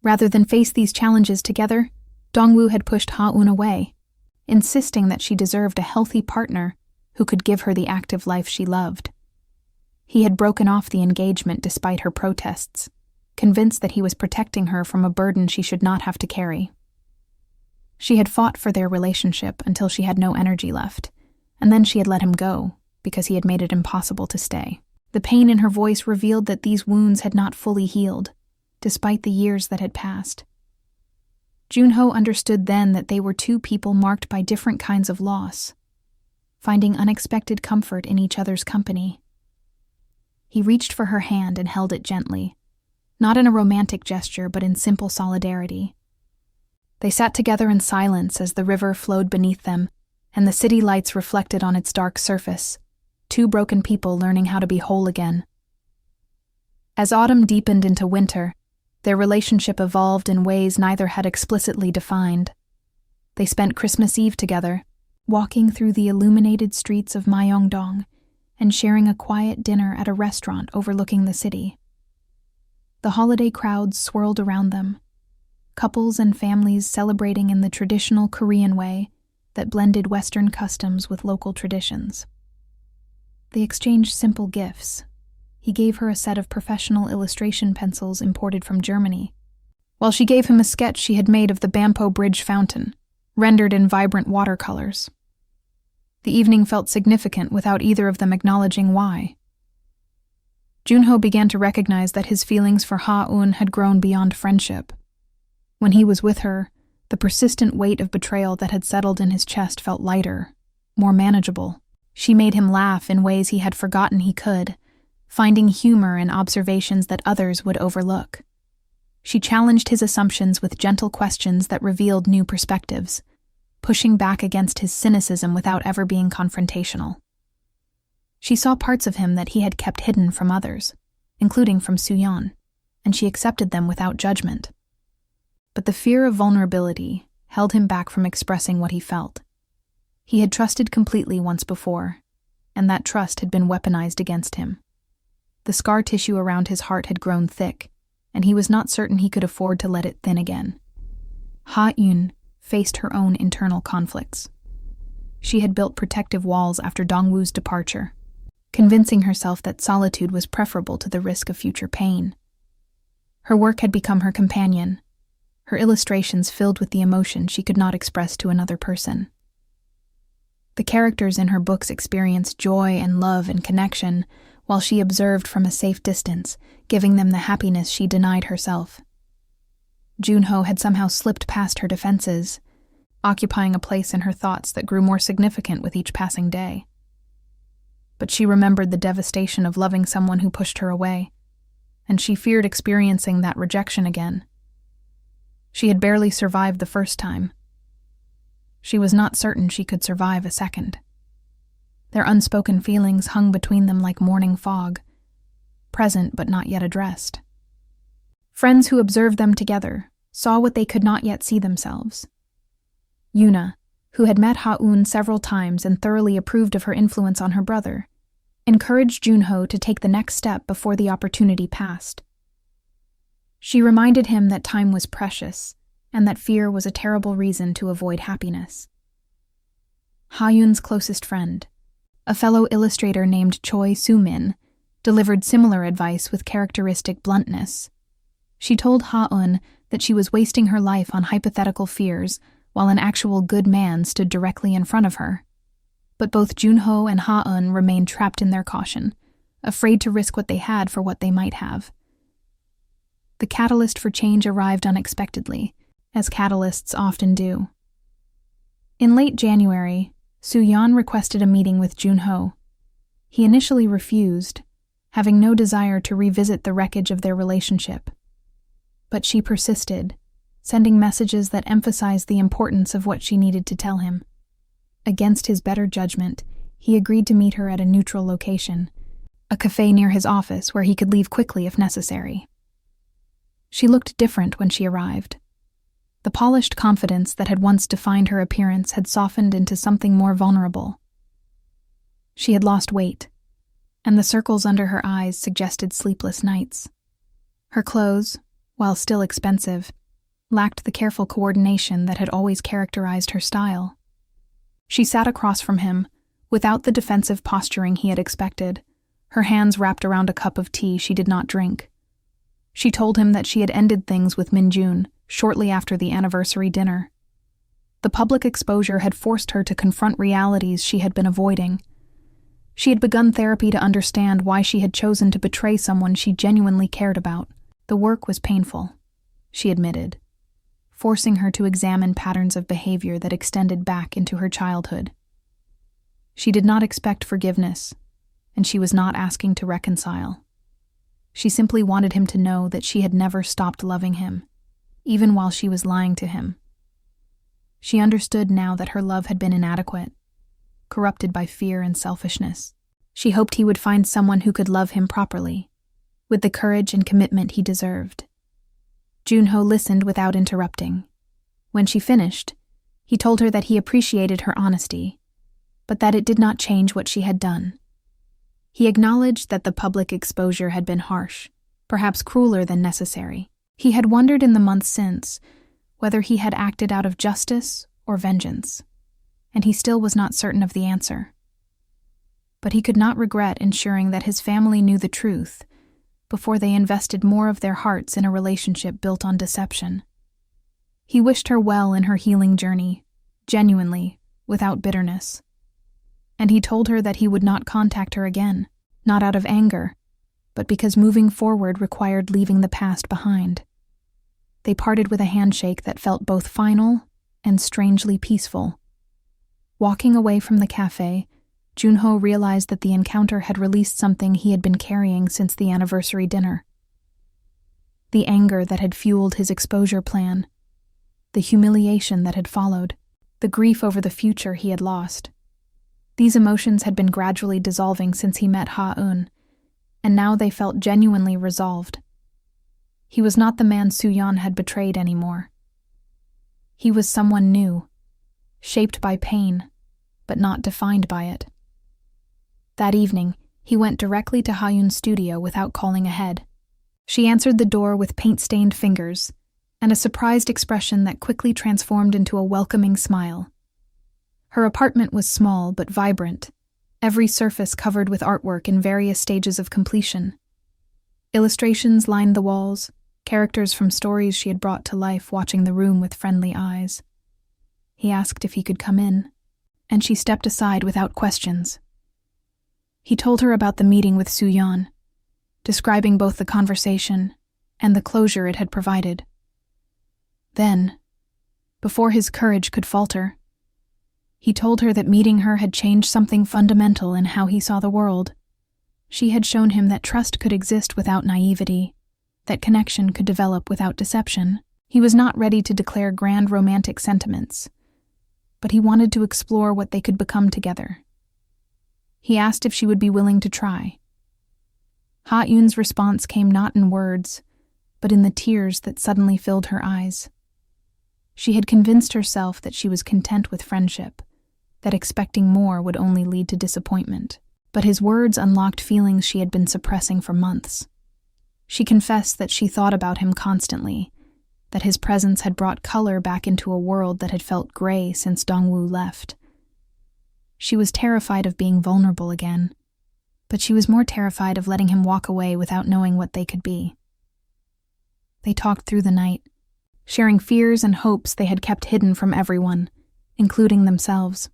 Rather than face these challenges together, Dong-woo had pushed Ha-eun away, insisting that she deserved a healthy partner who could give her the active life she loved. He had broken off the engagement despite her protests, convinced that he was protecting her from a burden she should not have to carry. She had fought for their relationship until she had no energy left, and then she had let him go because he had made it impossible to stay. The pain in her voice revealed that these wounds had not fully healed, despite the years that had passed. Junho understood then that they were two people marked by different kinds of loss. finding unexpected comfort in each other's company. He reached for her hand and held it gently, not in a romantic gesture but in simple solidarity. They sat together in silence as the river flowed beneath them and the city lights reflected on its dark surface, two broken people learning how to be whole again. As autumn deepened into winter, their relationship evolved in ways neither had explicitly defined. They spent Christmas Eve together, walking through the illuminated streets of Myeongdong and sharing a quiet dinner at a restaurant overlooking the city. The holiday crowds swirled around them, couples and families celebrating in the traditional Korean way that blended Western customs with local traditions. They exchanged simple gifts. He gave her a set of professional illustration pencils imported from Germany, while she gave him a sketch she had made of the Bampo Bridge fountain, rendered in vibrant watercolors. The evening felt significant without either of them acknowledging why. Junho began to recognize that his feelings for Ha-eun had grown beyond friendship. When he was with her, the persistent weight of betrayal that had settled in his chest felt lighter, more manageable. She made him laugh in ways he had forgotten he could, finding humor in observations that others would overlook. She challenged his assumptions with gentle questions that revealed new perspectives, pushing back against his cynicism without ever being confrontational. She saw parts of him that he had kept hidden from others, including from Soo-yeon, and she accepted them without judgment. But the fear of vulnerability held him back from expressing what he felt. He had trusted completely once before, and that trust had been weaponized against him. The scar tissue around his heart had grown thick, and he was not certain he could afford to let it thin again. Ha-eun faced her own internal conflicts. She had built protective walls after Dongwoo's departure, convincing herself that solitude was preferable to the risk of future pain. Her work had become her companion, her illustrations filled with the emotion she could not express to another person. The characters in her books experienced joy and love and connection, while she observed from a safe distance, giving them the happiness she denied herself. Junho had somehow slipped past her defenses, occupying a place in her thoughts that grew more significant with each passing day. But she remembered the devastation of loving someone who pushed her away, and she feared experiencing that rejection again. She had barely survived the first time. She was not certain she could survive a second. Their unspoken feelings hung between them like morning fog, present but not yet addressed. Friends who observed them together saw what they could not yet see themselves. Yuna, who had met Ha-eun several times and thoroughly approved of her influence on her brother, encouraged Junho to take the next step before the opportunity passed. She reminded him that time was precious and that fear was a terrible reason to avoid happiness. Ha-eun's closest friend, a fellow illustrator named Choi Soo-min, delivered similar advice with characteristic bluntness. She told Ha-eun that she was wasting her life on hypothetical fears while an actual good man stood directly in front of her. But both Junho and Ha-eun remained trapped in their caution, afraid to risk what they had for what they might have. The catalyst for change arrived unexpectedly, as catalysts often do. In late January, Soo-yeon requested a meeting with Junho. He initially refused, having no desire to revisit the wreckage of their relationship. But she persisted, sending messages that emphasized the importance of what she needed to tell him. Against his better judgment, he agreed to meet her at a neutral location, a cafe near his office where he could leave quickly if necessary. She looked different when she arrived. The polished confidence that had once defined her appearance had softened into something more vulnerable. She had lost weight, and the circles under her eyes suggested sleepless nights. Her clothes, while still expensive, lacked the careful coordination that had always characterized her style. She sat across from him, without the defensive posturing he had expected, her hands wrapped around a cup of tea she did not drink. She told him that she had ended things with Min-jun shortly after the anniversary dinner. The public exposure had forced her to confront realities she had been avoiding. She had begun therapy to understand why she had chosen to betray someone she genuinely cared about. The work was painful, she admitted, forcing her to examine patterns of behavior that extended back into her childhood. She did not expect forgiveness, and she was not asking to reconcile. She simply wanted him to know that she had never stopped loving him, even while she was lying to him. She understood now that her love had been inadequate, corrupted by fear and selfishness. She hoped he would find someone who could love him properly, with the courage and commitment he deserved. Junho listened without interrupting. When she finished, he told her that he appreciated her honesty, but that it did not change what she had done. He acknowledged that the public exposure had been harsh, perhaps crueler than necessary. He had wondered in the months since whether he had acted out of justice or vengeance, and he still was not certain of the answer. But he could not regret ensuring that his family knew the truth before they invested more of their hearts in a relationship built on deception. He wished her well in her healing journey, genuinely, without bitterness. And he told her that he would not contact her again, not out of anger, but because moving forward required leaving the past behind. They parted with a handshake that felt both final and strangely peaceful. Walking away from the cafe, Junho realized that the encounter had released something he had been carrying since the anniversary dinner. The anger that had fueled his exposure plan, the humiliation that had followed, the grief over the future he had lost. These emotions had been gradually dissolving since he met Ha-eun, and now they felt genuinely resolved. He was not the man Soo-yeon had betrayed anymore. He was someone new, shaped by pain, but not defined by it. That evening, he went directly to Ha-eun's studio without calling ahead. She answered the door with paint-stained fingers, and a surprised expression that quickly transformed into a welcoming smile. Her apartment was small but vibrant, every surface covered with artwork in various stages of completion. Illustrations lined the walls, characters from stories she had brought to life watching the room with friendly eyes. He asked if he could come in, and she stepped aside without questions. He told her about the meeting with Soo-yeon, describing both the conversation and the closure it had provided. Then, before his courage could falter, he told her that meeting her had changed something fundamental in how he saw the world. She had shown him that trust could exist without naivety, that connection could develop without deception. He was not ready to declare grand romantic sentiments, but he wanted to explore what they could become together. He asked if she would be willing to try. Ha-eun's response came not in words, but in the tears that suddenly filled her eyes. She had convinced herself that she was content with friendship, that expecting more would only lead to disappointment. But his words unlocked feelings she had been suppressing for months. She confessed that she thought about him constantly, that his presence had brought color back into a world that had felt gray since Dongwoo left. She was terrified of being vulnerable again, but she was more terrified of letting him walk away without knowing what they could be. They talked through the night, sharing fears and hopes they had kept hidden from everyone, including themselves.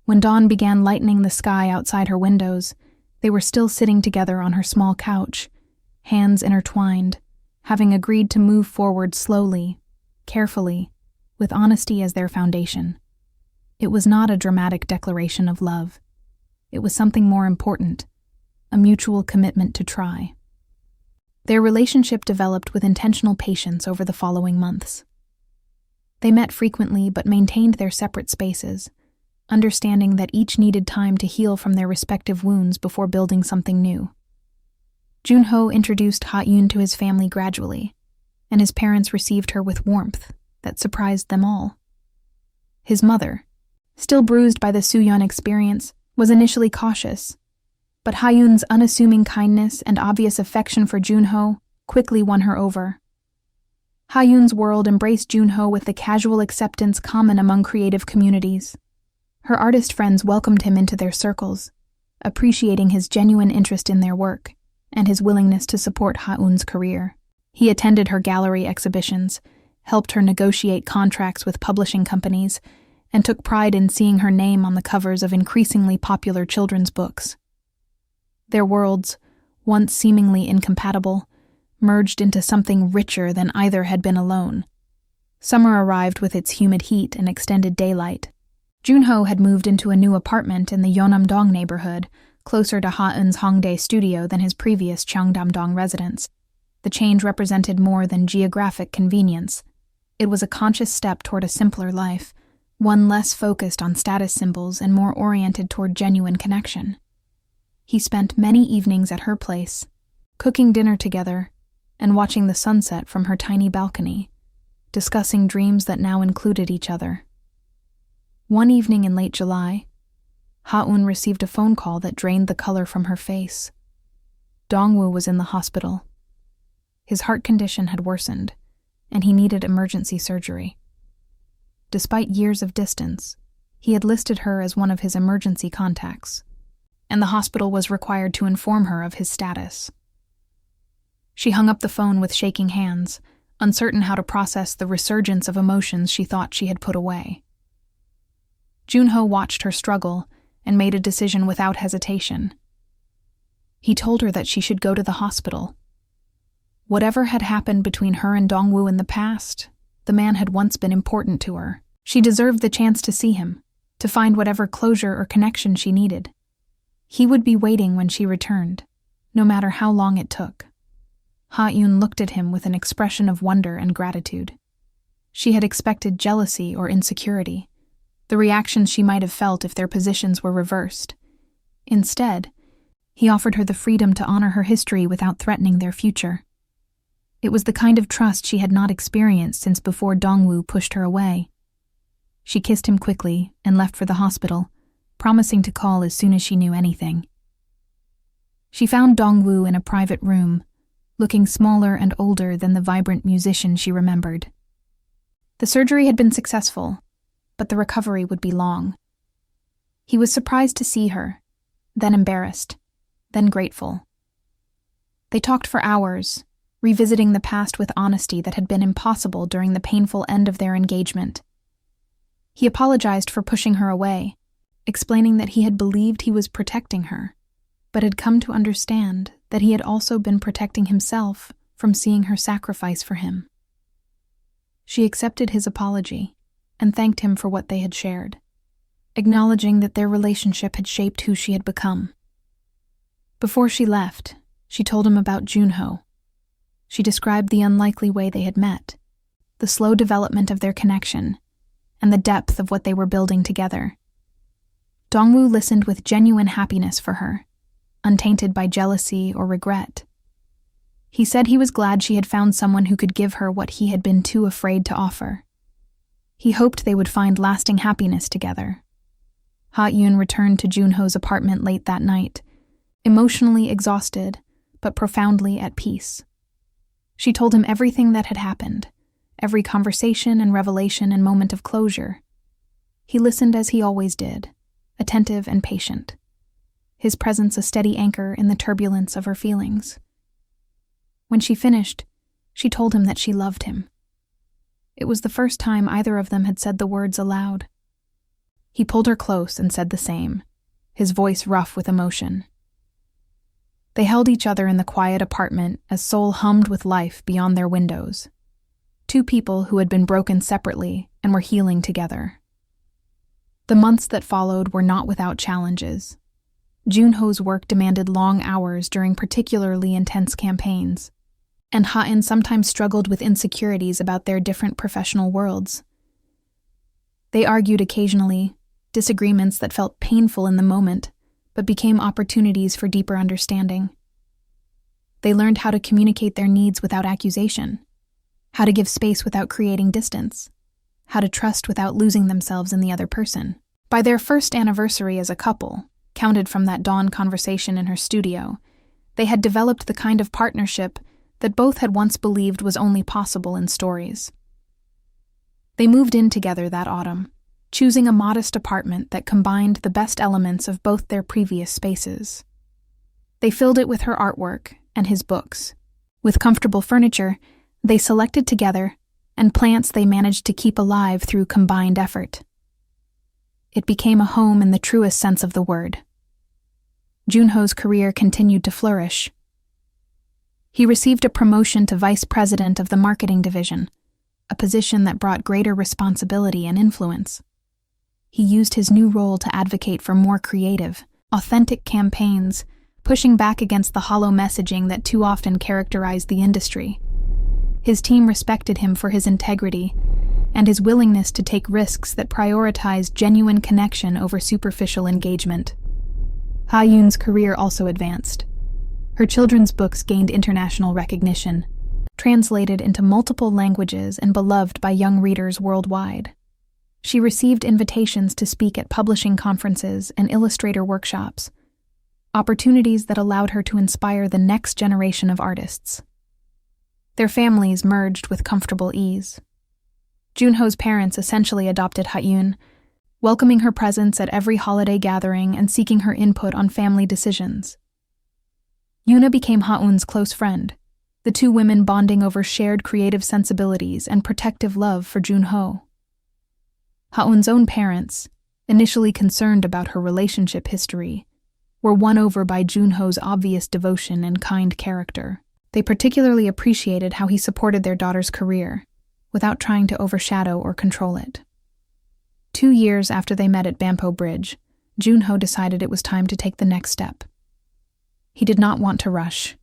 When dawn began lightening the sky outside her windows, they were still sitting together on her small couch, hands intertwined, having agreed to move forward slowly, carefully, with honesty as their foundation. It was not a dramatic declaration of love. It was something more important, a mutual commitment to try. Their relationship developed with intentional patience over the following months. They met frequently but maintained their separate spaces, understanding that each needed time to heal from their respective wounds before building something new. Junho introduced Ha-eun to his family gradually, and his parents received her with warmth that surprised them all. His mother, still bruised by the Soo-yeon experience, was initially cautious, but Ha-eun's unassuming kindness and obvious affection for Junho quickly won her over. Ha-eun's world embraced Junho with the casual acceptance common among creative communities. Her artist friends welcomed him into their circles, appreciating his genuine interest in their work and his willingness to support Ha-eun's career. He attended her gallery exhibitions, helped her negotiate contracts with publishing companies, and took pride in seeing her name on the covers of increasingly popular children's books. Their worlds, once seemingly incompatible, merged into something richer than either had been alone. Summer arrived with its humid heat and extended daylight. Junho had moved into a new apartment in the Yeonnam-dong neighborhood, closer to Ha-eun's Hongdae studio than his previous Cheongdam-dong residence. The change represented more than geographic convenience. It was a conscious step toward a simpler life, one less focused on status symbols and more oriented toward genuine connection. He spent many evenings at her place, cooking dinner together and watching the sunset from her tiny balcony, discussing dreams that now included each other. One evening in late July, Ha-eun received a phone call that drained the color from her face. Dongwoo was in the hospital. His heart condition had worsened, and he needed emergency surgery. Despite years of distance, he had listed her as one of his emergency contacts, and the hospital was required to inform her of his status. She hung up the phone with shaking hands, uncertain how to process the resurgence of emotions she thought she had put away. Junho watched her struggle and made a decision without hesitation. He told her that she should go to the hospital. Whatever had happened between her and Dongwoo in the past, the man had once been important to her. She deserved the chance to see him, to find whatever closure or connection she needed. He would be waiting when she returned, no matter how long it took. Ha-eun looked at him with an expression of wonder and gratitude. She had expected jealousy or insecurity, the reactions she might have felt if their positions were reversed. Instead, he offered her the freedom to honor her history without threatening their future. It was the kind of trust she had not experienced since before Dongwoo pushed her away. She kissed him quickly and left for the hospital, promising to call as soon as she knew anything. She found Dongwoo in a private room, looking smaller and older than the vibrant musician she remembered. The surgery had been successful, but the recovery would be long. He was surprised to see her, then embarrassed, then grateful. They talked for hours, revisiting the past with honesty that had been impossible during the painful end of their engagement. He apologized for pushing her away, explaining that he had believed he was protecting her, but had come to understand that he had also been protecting himself from seeing her sacrifice for him. She accepted his apology and thanked him for what they had shared, acknowledging that their relationship had shaped who she had become. Before she left, she told him about Junho. She described the unlikely way they had met, the slow development of their connection, and the depth of what they were building together. Dongwoo listened with genuine happiness for her, untainted by jealousy or regret. He said he was glad she had found someone who could give her what he had been too afraid to offer. He hoped they would find lasting happiness together. Ha-eun returned to Junho's apartment late that night, emotionally exhausted, but profoundly at peace. She told him everything that had happened, every conversation and revelation and moment of closure. He listened as he always did, attentive and patient, his presence a steady anchor in the turbulence of her feelings. When she finished, she told him that she loved him. It was the first time either of them had said the words aloud. He pulled her close and said the same, his voice rough with emotion. They held each other in the quiet apartment as Seoul hummed with life beyond their windows. Two people who had been broken separately and were healing together. The months that followed were not without challenges. Junho's work demanded long hours during particularly intense campaigns, and Ha-eun sometimes struggled with insecurities about their different professional worlds. They argued occasionally, disagreements that felt painful in the moment, but became opportunities for deeper understanding. They learned how to communicate their needs without accusation, how to give space without creating distance, how to trust without losing themselves in the other person. By their first anniversary as a couple, counted from that dawn conversation in her studio, they had developed the kind of partnership that both had once believed was only possible in stories. They moved in together that autumn, choosing a modest apartment that combined the best elements of both their previous spaces. They filled it with her artwork and his books. With comfortable furniture, they selected together, and plants they managed to keep alive through combined effort. It became a home in the truest sense of the word. Junho's career continued to flourish. He received a promotion to vice president of the marketing division, a position that brought greater responsibility and influence. He used his new role to advocate for more creative, authentic campaigns, pushing back against the hollow messaging that too often characterized the industry. His team respected him for his integrity and his willingness to take risks that prioritized genuine connection over superficial engagement. Ha-yoon's career also advanced. Her children's books gained international recognition, translated into multiple languages and beloved by young readers worldwide. She received invitations to speak at publishing conferences and illustrator workshops, opportunities that allowed her to inspire the next generation of artists. Their families merged with comfortable ease. Junho's parents essentially adopted Ha-yoon, welcoming her presence at every holiday gathering and seeking her input on family decisions. Yoona became Ha-yoon's close friend, the two women bonding over shared creative sensibilities and protective love for Junho. Ha-yoon's own parents, initially concerned about her relationship history, were won over by Junho's obvious devotion and kind character. They particularly appreciated how he supported their daughter's career, without trying to overshadow or control it. 2 years after they met at Bampo Bridge, Junho decided it was time to take the next step. He did not want to rush,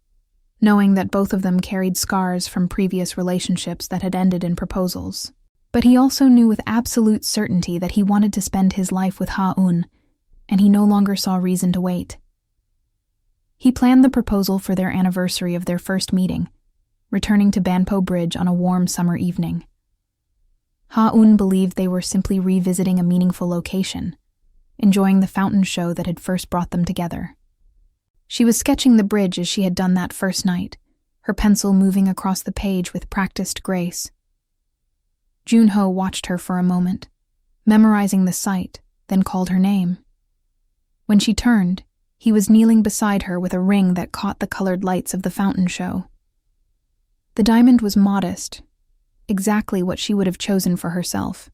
knowing that both of them carried scars from previous relationships that had ended in proposals. But he also knew with absolute certainty that he wanted to spend his life with Ha-yoon, and he no longer saw reason to wait. He planned the proposal for their anniversary of their first meeting, returning to Banpo Bridge on a warm summer evening. Ha-yoon believed they were simply revisiting a meaningful location, enjoying the fountain show that had first brought them together. She was sketching the bridge as she had done that first night, her pencil moving across the page with practiced grace. Junho watched her for a moment, memorizing the sight, then called her name. When she turned, he was kneeling beside her with a ring that caught the colored lights of the fountain show. The diamond was modest, exactly what she would have chosen for herself.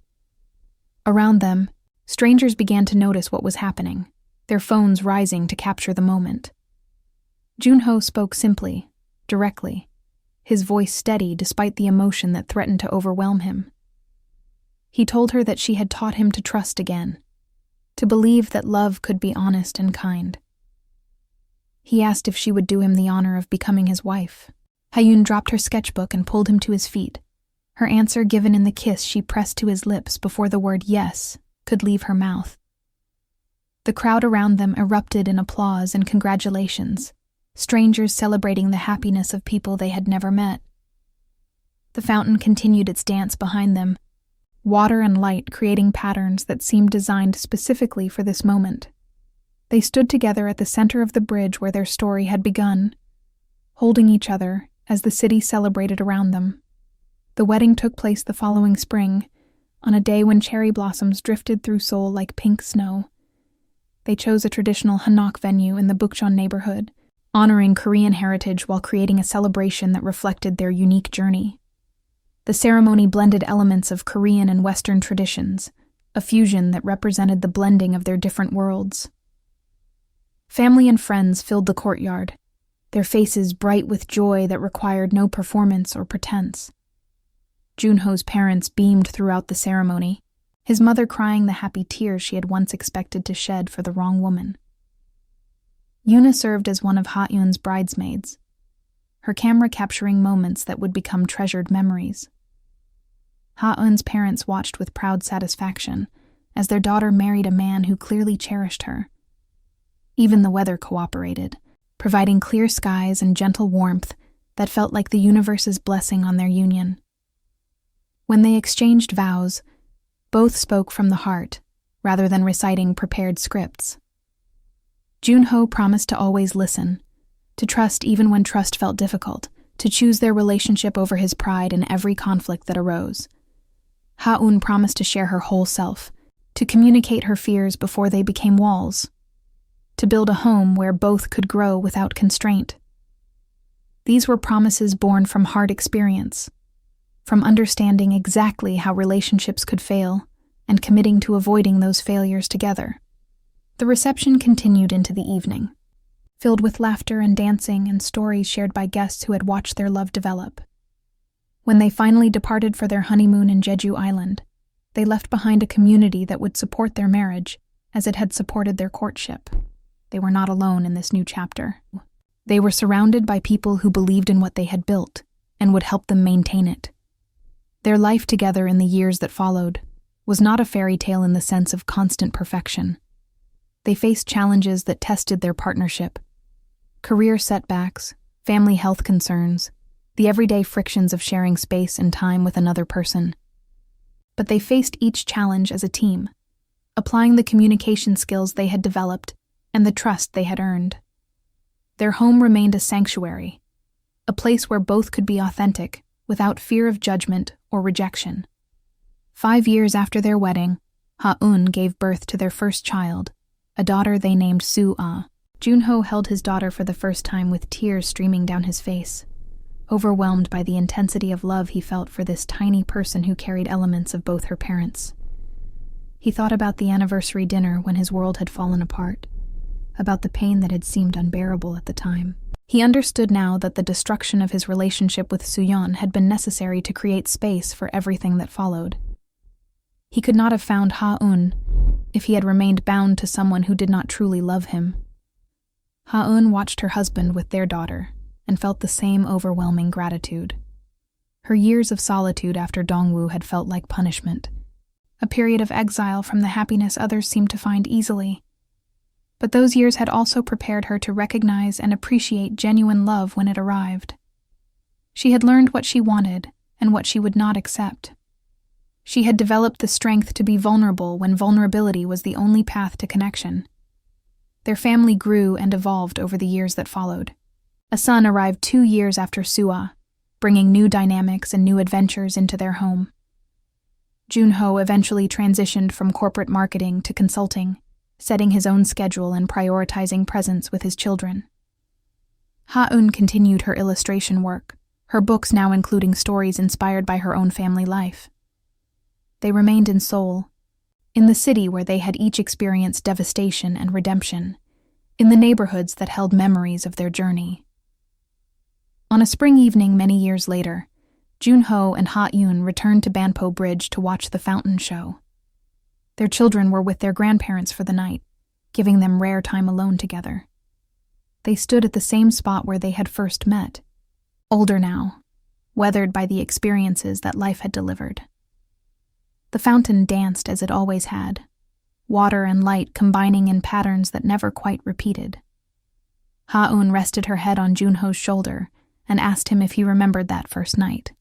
Around them, strangers began to notice what was happening, their phones rising to capture the moment. Junho spoke simply, directly, his voice steady despite the emotion that threatened to overwhelm him. He told her that she had taught him to trust again, to believe that love could be honest and kind. He asked if she would do him the honor of becoming his wife. Ha-yoon dropped her sketchbook and pulled him to his feet, her answer given in the kiss she pressed to his lips before the word yes could leave her mouth. The crowd around them erupted in applause and congratulations, strangers celebrating the happiness of people they had never met. The fountain continued its dance behind them, water and light creating patterns that seemed designed specifically for this moment. They stood together at the center of the bridge where their story had begun, holding each other as the city celebrated around them. The wedding took place the following spring, on a day when cherry blossoms drifted through Seoul like pink snow. They chose a traditional Hanok venue in the Bukchon neighborhood, honoring Korean heritage while creating a celebration that reflected their unique journey. The ceremony blended elements of Korean and Western traditions, a fusion that represented the blending of their different worlds. Family and friends filled the courtyard, their faces bright with joy that required no performance or pretense. Junho's parents beamed throughout the ceremony, his mother crying the happy tears she had once expected to shed for the wrong woman. Yoona served as one of Ha-yoon's bridesmaids, her camera capturing moments that would become treasured memories. Ha-yoon's parents watched with proud satisfaction as their daughter married a man who clearly cherished her. Even the weather cooperated, providing clear skies and gentle warmth that felt like the universe's blessing on their union. When they exchanged vows, both spoke from the heart, rather than reciting prepared scripts. Junho promised to always listen, to trust even when trust felt difficult, to choose their relationship over his pride in every conflict that arose. Ha-yoon promised to share her whole self, to communicate her fears before they became walls, to build a home where both could grow without constraint. These were promises born from hard experience, from understanding exactly how relationships could fail and committing to avoiding those failures together. The reception continued into the evening, filled with laughter and dancing and stories shared by guests who had watched their love develop. When they finally departed for their honeymoon in Jeju Island, They left behind a community that would support their marriage, as it had supported their courtship. They were not alone in this new chapter. They were surrounded by people who believed in what they had built and would help them maintain it. Their life together in the years that followed was not a fairy tale in the sense of constant perfection. They faced challenges that tested their partnership: career setbacks, family health concerns, the everyday frictions of sharing space and time with another person. But they faced each challenge as a team, applying the communication skills they had developed and the trust they had earned. Their home remained a sanctuary, a place where both could be authentic without fear of judgment or rejection. 5 years after their wedding, Ha-eun gave birth to their first child, a daughter they named Soo-ah. Junho held his daughter for the first time with tears streaming down his face, overwhelmed by the intensity of love he felt for this tiny person who carried elements of both her parents. He thought about the anniversary dinner when his world had fallen apart, about the pain that had seemed unbearable at the time. He understood now that the destruction of his relationship with Soo-yeon had been necessary to create space for everything that followed. He could not have found Ha-eun if he had remained bound to someone who did not truly love him. Ha-eun watched her husband with their daughter and felt the same overwhelming gratitude. Her years of solitude after Dongwoo had felt like punishment, a period of exile from the happiness others seemed to find easily. But those years had also prepared her to recognize and appreciate genuine love when it arrived. She had learned what she wanted and what she would not accept. She had developed the strength to be vulnerable when vulnerability was the only path to connection. Their family grew and evolved over the years that followed. A son arrived 2 years after Soo-ah, bringing new dynamics and new adventures into their home. Junho eventually transitioned from corporate marketing to consulting, setting his own schedule and prioritizing presence with his children. Ha-eun continued her illustration work, her books now including stories inspired by her own family life. They remained in Seoul, in the city where they had each experienced devastation and redemption, in the neighborhoods that held memories of their journey. On a spring evening many years later, Junho and Ha-eun returned to Banpo Bridge to watch the fountain show. Their children were with their grandparents for the night, giving them rare time alone together. They stood at the same spot where they had first met, older now, weathered by the experiences that life had delivered. The fountain danced as it always had, water and light combining in patterns that never quite repeated. Ha-eun rested her head on Junho's shoulder and asked him if he remembered that first night.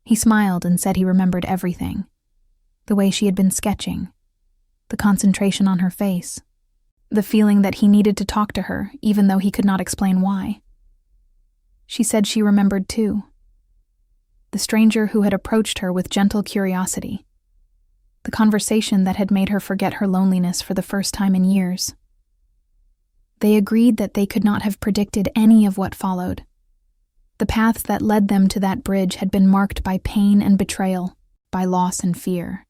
He smiled and said he remembered everything. The way she had been sketching, the concentration on her face, the feeling that he needed to talk to her even though he could not explain why. She said she remembered too. The stranger who had approached her with gentle curiosity. The conversation that had made her forget her loneliness for the first time in years. They agreed that they could not have predicted any of what followed. The paths that led them to that bridge had been marked by pain and betrayal, by loss and fear.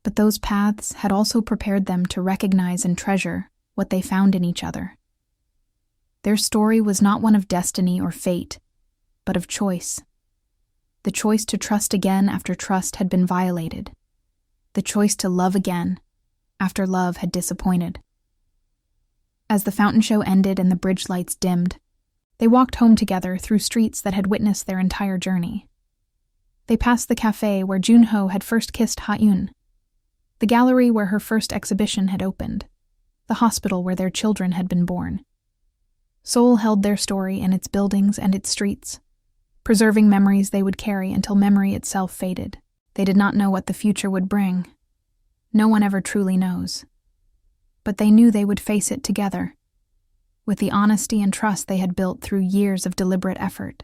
But those paths had also prepared them to recognize and treasure what they found in each other. Their story was not one of destiny or fate, but of choice. The choice to trust again after trust had been violated. The choice to love again after love had disappointed. As the fountain show ended and the bridge lights dimmed, they walked home together through streets that had witnessed their entire journey. They passed the cafe where Junho had first kissed Ha-eun, the gallery where her first exhibition had opened, the hospital where their children had been born. Seoul held their story in its buildings and its streets, preserving memories they would carry until memory itself faded. They did not know what the future would bring. No one ever truly knows. But they knew they would face it together, with the honesty and trust they had built through years of deliberate effort.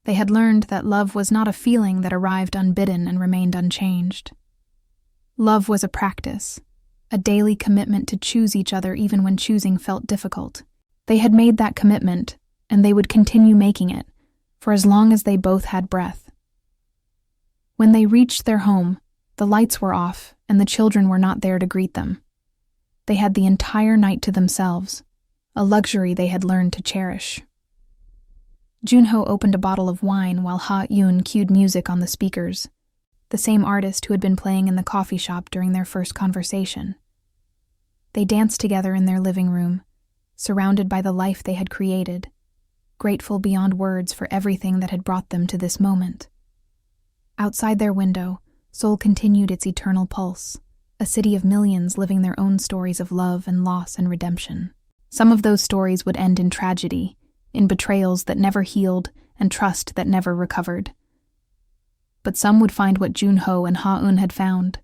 They had learned that love was not a feeling that arrived unbidden and remained unchanged. Love was a practice, a daily commitment to choose each other even when choosing felt difficult. They had made that commitment, and they would continue making it, for as long as they both had breath. When they reached their home, the lights were off and the children were not there to greet them. They had the entire night to themselves, a luxury they had learned to cherish. Junho opened a bottle of wine while Ha-eun cued music on the speakers, the same artist who had been playing in the coffee shop during their first conversation. They danced together in their living room, surrounded by the life they had created, grateful beyond words for everything that had brought them to this moment. Outside their window, Seoul continued its eternal pulse, a city of millions living their own stories of love and loss and redemption. Some of those stories would end in tragedy, in betrayals that never healed and trust that never recovered. But some would find what Junho and Ha-eun had found,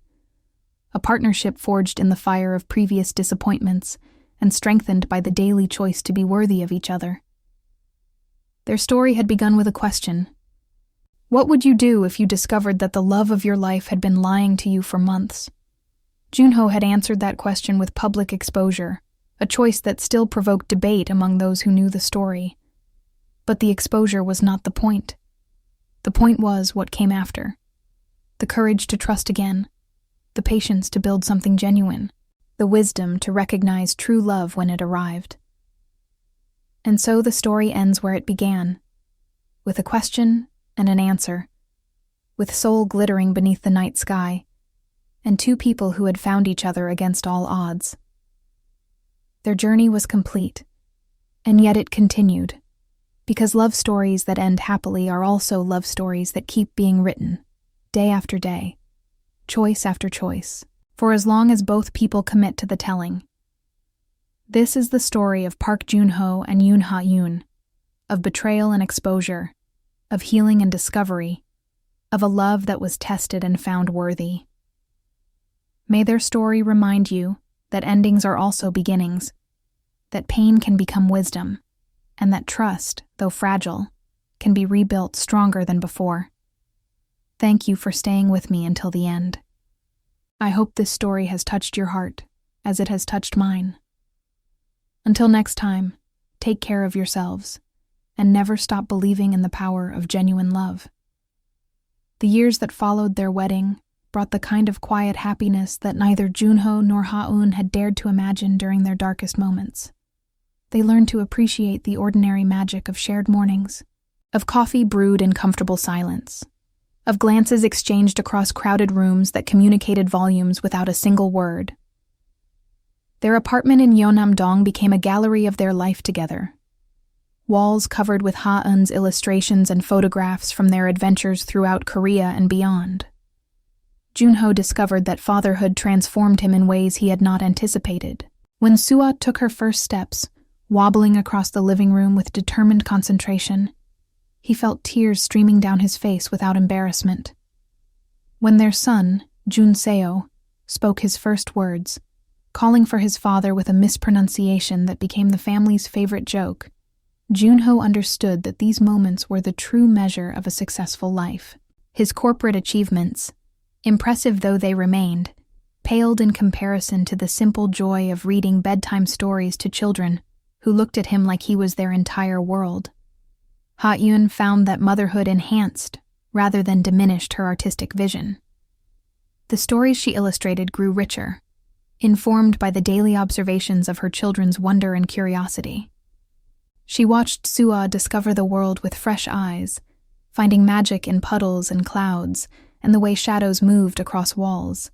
a partnership forged in the fire of previous disappointments and strengthened by the daily choice to be worthy of each other. Their story had begun with a question. What would you do if you discovered that the love of your life had been lying to you for months? Junho had answered that question with public exposure, a choice that still provoked debate among those who knew the story. But the exposure was not the point. The point was what came after. The courage to trust again, the patience to build something genuine, the wisdom to recognize true love when it arrived. And so the story ends where it began, with a question and an answer, with Seoul glittering beneath the night sky, and two people who had found each other against all odds. Their journey was complete, and yet it continued, because love stories that end happily are also love stories that keep being written, day after day, choice after choice, for as long as both people commit to the telling. This is the story of Park Junho and Yoon Ha-eun, of betrayal and exposure, of healing and discovery, of a love that was tested and found worthy. May their story remind you that endings are also beginnings, that pain can become wisdom, and that trust, though fragile, can be rebuilt stronger than before. Thank you for staying with me until the end. I hope this story has touched your heart, as it has touched mine. Until next time, take care of yourselves, and never stop believing in the power of genuine love. The years that followed their wedding brought the kind of quiet happiness that neither Junho nor Ha-eun had dared to imagine during their darkest moments. They learned to appreciate the ordinary magic of shared mornings, of coffee brewed in comfortable silence, of glances exchanged across crowded rooms that communicated volumes without a single word. Their apartment in Yeonnam-dong became a gallery of their life together. Walls covered with Ha-eun's illustrations and photographs from their adventures throughout Korea and beyond. Junho discovered that fatherhood transformed him in ways he had not anticipated. When Sua took her first steps, wobbling across the living room with determined concentration, he felt tears streaming down his face without embarrassment. When their son, Jun Seo, spoke his first words, calling for his father with a mispronunciation that became the family's favorite joke, Junho understood that these moments were the true measure of a successful life. His corporate achievements, impressive though they remained, paled in comparison to the simple joy of reading bedtime stories to children who looked at him like he was their entire world. Ha-eun found that motherhood enhanced, rather than diminished, her artistic vision. The stories she illustrated grew richer, informed by the daily observations of her children's wonder and curiosity. She watched Sua discover the world with fresh eyes, finding magic in puddles and clouds, and the way shadows moved across walls.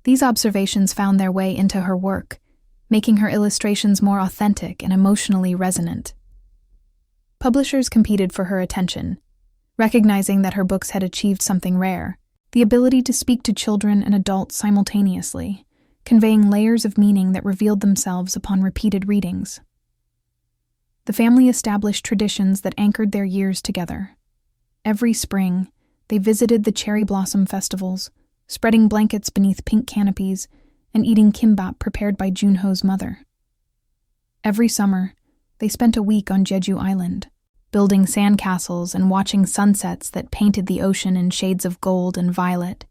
These observations found their way into her work, making her illustrations more authentic and emotionally resonant. Publishers competed for her attention, recognizing that her books had achieved something rare, the ability to speak to children and adults simultaneously, conveying layers of meaning that revealed themselves upon repeated readings. The family established traditions that anchored their years together. Every spring, they visited the cherry blossom festivals, spreading blankets beneath pink canopies and eating kimbap prepared by Junho's mother. Every summer, they spent a week on Jeju Island, building sandcastles and watching sunsets that painted the ocean in shades of gold and violet.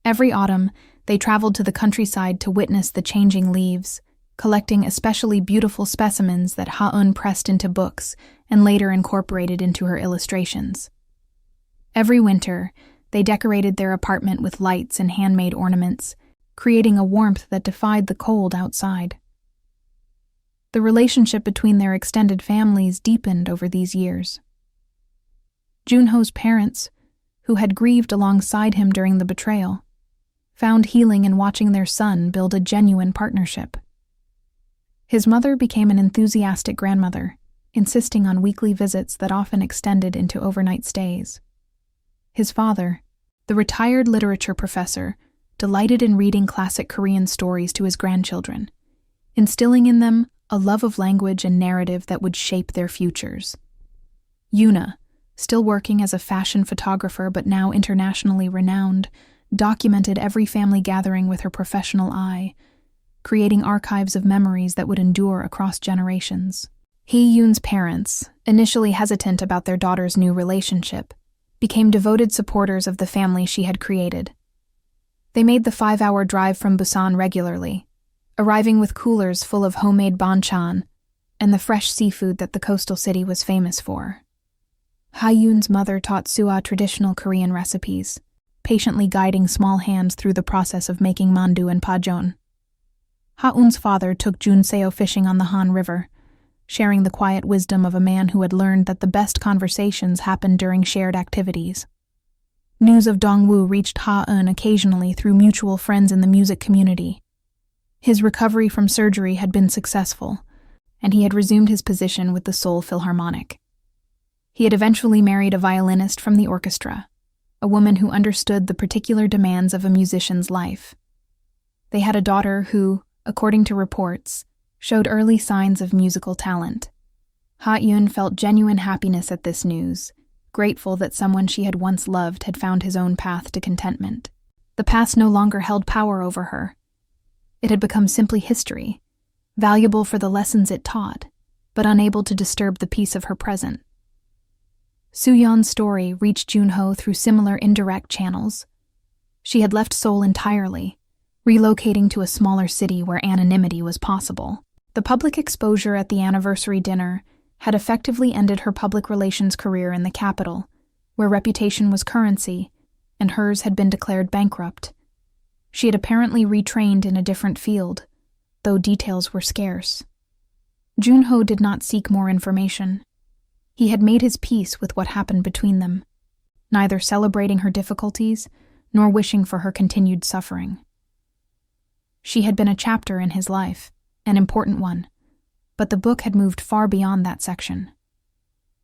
Every autumn, they traveled to the countryside to witness the changing leaves, collecting especially beautiful specimens that Ha-eun pressed into books and later incorporated into her illustrations. Every winter, they decorated their apartment with lights and handmade ornaments, creating a warmth that defied the cold outside. The relationship between their extended families deepened over these years. Junho's parents, who had grieved alongside him during the betrayal, found healing in watching their son build a genuine partnership. His mother became an enthusiastic grandmother, insisting on weekly visits that often extended into overnight stays. His father, the retired literature professor, delighted in reading classic Korean stories to his grandchildren, instilling in them a love of language and narrative that would shape their futures. Yuna, still working as a fashion photographer but now internationally renowned, documented every family gathering with her professional eye, creating archives of memories that would endure across generations. Hee-yoon's parents, initially hesitant about their daughter's new relationship, became devoted supporters of the family she had created. They made the 5-hour drive from Busan regularly, arriving with coolers full of homemade banchan and the fresh seafood that the coastal city was famous for. Ha-yoon's mother taught Sua traditional Korean recipes, patiently guiding small hands through the process of making mandu and pajeon. Ha-eun's father took Junseo fishing on the Han River, sharing the quiet wisdom of a man who had learned that the best conversations happened during shared activities. News of Dongwoo reached Ha-eun occasionally through mutual friends in the music community. His recovery from surgery had been successful, and he had resumed his position with the Seoul Philharmonic. He had eventually married a violinist from the orchestra, a woman who understood the particular demands of a musician's life. They had a daughter who, according to reports, showed early signs of musical talent. Ha-eun felt genuine happiness at this news, grateful that someone she had once loved had found his own path to contentment. The past no longer held power over her. It had become simply history, valuable for the lessons it taught, but unable to disturb the peace of her present. Soo-yeon's story reached Junho through similar indirect channels. She had left Seoul entirely, relocating to a smaller city where anonymity was possible. The public exposure at the anniversary dinner had effectively ended her public relations career in the capital, where reputation was currency, and hers had been declared bankrupt. She had apparently retrained in a different field, though details were scarce. Junho did not seek more information. He had made his peace with what happened between them, neither celebrating her difficulties nor wishing for her continued suffering. She had been a chapter in his life, an important one, but the book had moved far beyond that section.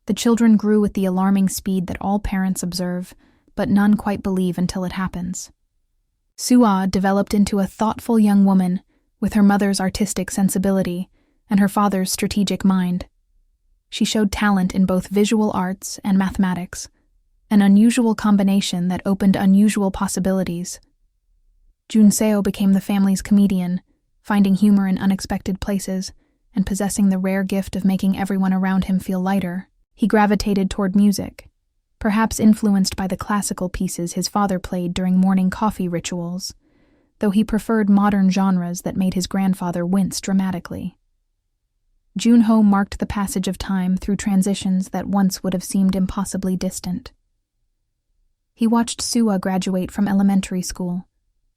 The children grew with the alarming speed that all parents observe, but none quite believe until it happens. Sua developed into a thoughtful young woman with her mother's artistic sensibility and her father's strategic mind. She showed talent in both visual arts and mathematics, an unusual combination that opened unusual possibilities. Junseo became the family's comedian, finding humor in unexpected places and possessing the rare gift of making everyone around him feel lighter. He gravitated toward music, perhaps influenced by the classical pieces his father played during morning coffee rituals, though he preferred modern genres that made his grandfather wince dramatically. Junho marked the passage of time through transitions that once would have seemed impossibly distant. He watched Sua graduate from elementary school,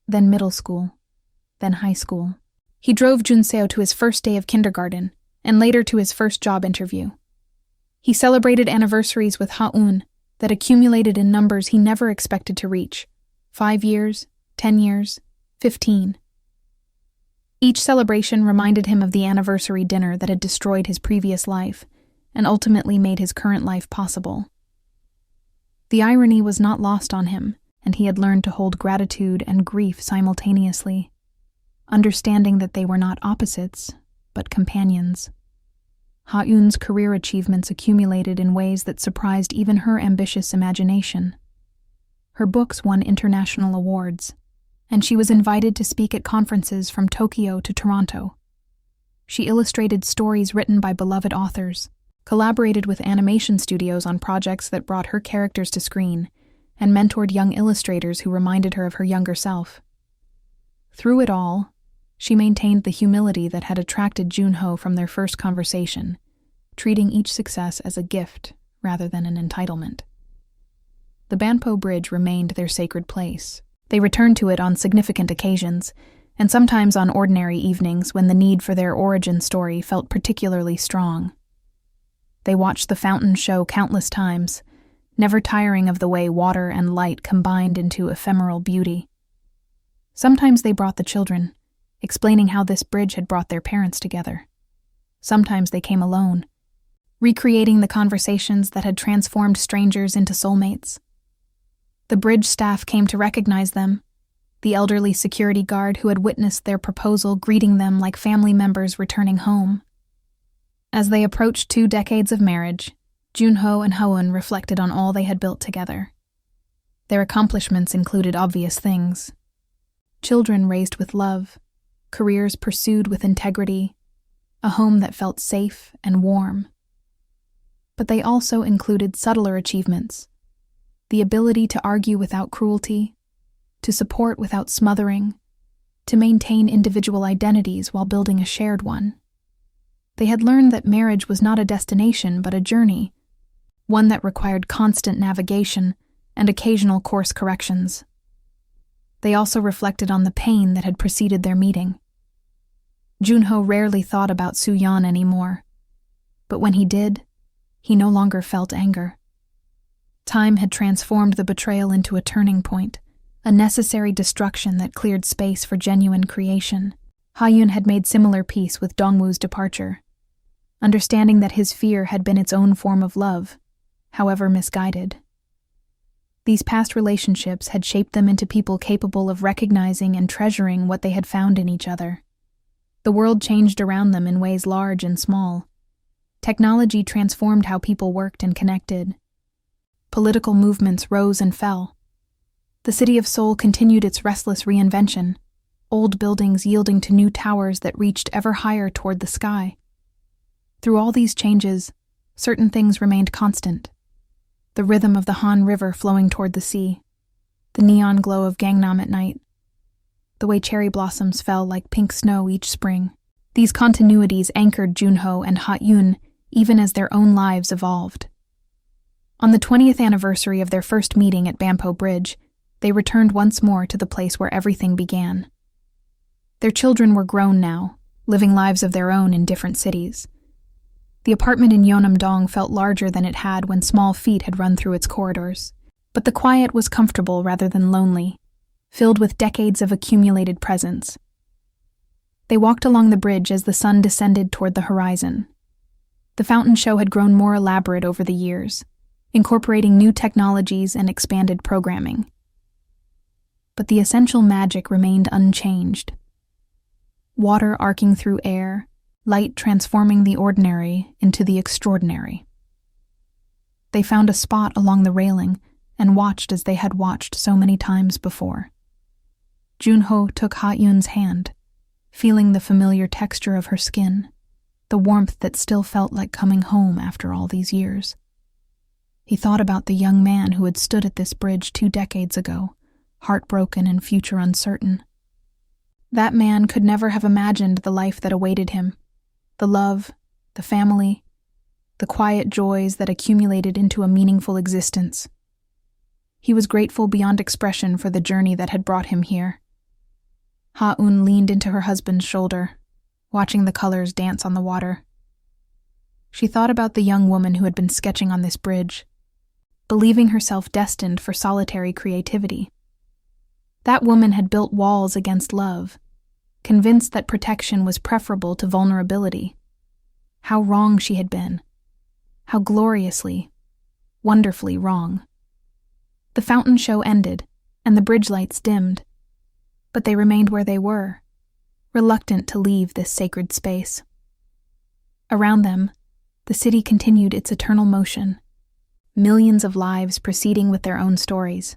then middle school, then high school. He drove Junseo to his first day of kindergarten, and later to his first job interview. He celebrated anniversaries with Ha-eun that accumulated in numbers he never expected to reach: 5 years, 10 years, 15. Each celebration reminded him of the anniversary dinner that had destroyed his previous life and ultimately made his current life possible. The irony was not lost on him, and he had learned to hold gratitude and grief simultaneously, understanding that they were not opposites, but companions. Ha-eun's career achievements accumulated in ways that surprised even her ambitious imagination. Her books won international awards, and she was invited to speak at conferences from Tokyo to Toronto. She illustrated stories written by beloved authors, collaborated with animation studios on projects that brought her characters to screen, and mentored young illustrators who reminded her of her younger self. Through it all, she maintained the humility that had attracted Junho from their first conversation, treating each success as a gift rather than an entitlement. The Banpo Bridge remained their sacred place. They returned to it on significant occasions, and sometimes on ordinary evenings when the need for their origin story felt particularly strong. They watched the fountain show countless times, never tiring of the way water and light combined into ephemeral beauty. Sometimes they brought the children, explaining how this bridge had brought their parents together. Sometimes they came alone, recreating the conversations that had transformed strangers into soulmates. The bridge staff came to recognize them, the elderly security guard who had witnessed their proposal greeting them like family members returning home. As they approached 2 decades of marriage, Junho and Hoon reflected on all they had built together. Their accomplishments included obvious things: children raised with love, careers pursued with integrity, a home that felt safe and warm. But they also included subtler achievements: the ability to argue without cruelty, to support without smothering, to maintain individual identities while building a shared one. They had learned that marriage was not a destination but a journey, one that required constant navigation and occasional course corrections. They also reflected on the pain that had preceded their meeting. Junho rarely thought about Soo-yeon anymore, but when he did, he no longer felt anger. Time had transformed the betrayal into a turning point, a necessary destruction that cleared space for genuine creation. Ha-yoon had made similar peace with Dongwoo's departure, understanding that his fear had been its own form of love, however misguided. These past relationships had shaped them into people capable of recognizing and treasuring what they had found in each other. The world changed around them in ways large and small. Technology transformed how people worked and connected. Political movements rose and fell. The city of Seoul continued its restless reinvention, old buildings yielding to new towers that reached ever higher toward the sky. Through all these changes, certain things remained constant: the rhythm of the Han River flowing toward the sea, the neon glow of Gangnam at night, the way cherry blossoms fell like pink snow each spring. These continuities anchored Junho and Ha-yoon even as their own lives evolved. On the 20th anniversary of their first meeting at Bampo Bridge, they returned once more to the place where everything began. Their children were grown now, living lives of their own in different cities. The apartment in Yeonam-dong felt larger than it had when small feet had run through its corridors, but the quiet was comfortable rather than lonely, filled with decades of accumulated presence. They walked along the bridge as the sun descended toward the horizon. The fountain show had grown more elaborate over the years, incorporating new technologies and expanded programming. But the essential magic remained unchanged. Water arcing through air, light transforming the ordinary into the extraordinary. They found a spot along the railing and watched as they had watched so many times before. Junho took Ha-yoon's hand, feeling the familiar texture of her skin, the warmth that still felt like coming home after all these years. He thought about the young man who had stood at this bridge 2 decades ago, heartbroken and future uncertain. That man could never have imagined the life that awaited him, the love, the family, the quiet joys that accumulated into a meaningful existence. He was grateful beyond expression for the journey that had brought him here. Ha-eun leaned into her husband's shoulder, watching the colors dance on the water. She thought about the young woman who had been sketching on this bridge, believing herself destined for solitary creativity. That woman had built walls against love, convinced that protection was preferable to vulnerability. How wrong she had been. How gloriously, wonderfully wrong. The fountain show ended, and the bridge lights dimmed, but they remained where they were, reluctant to leave this sacred space. Around them, the city continued its eternal motion, millions of lives proceeding with their own stories.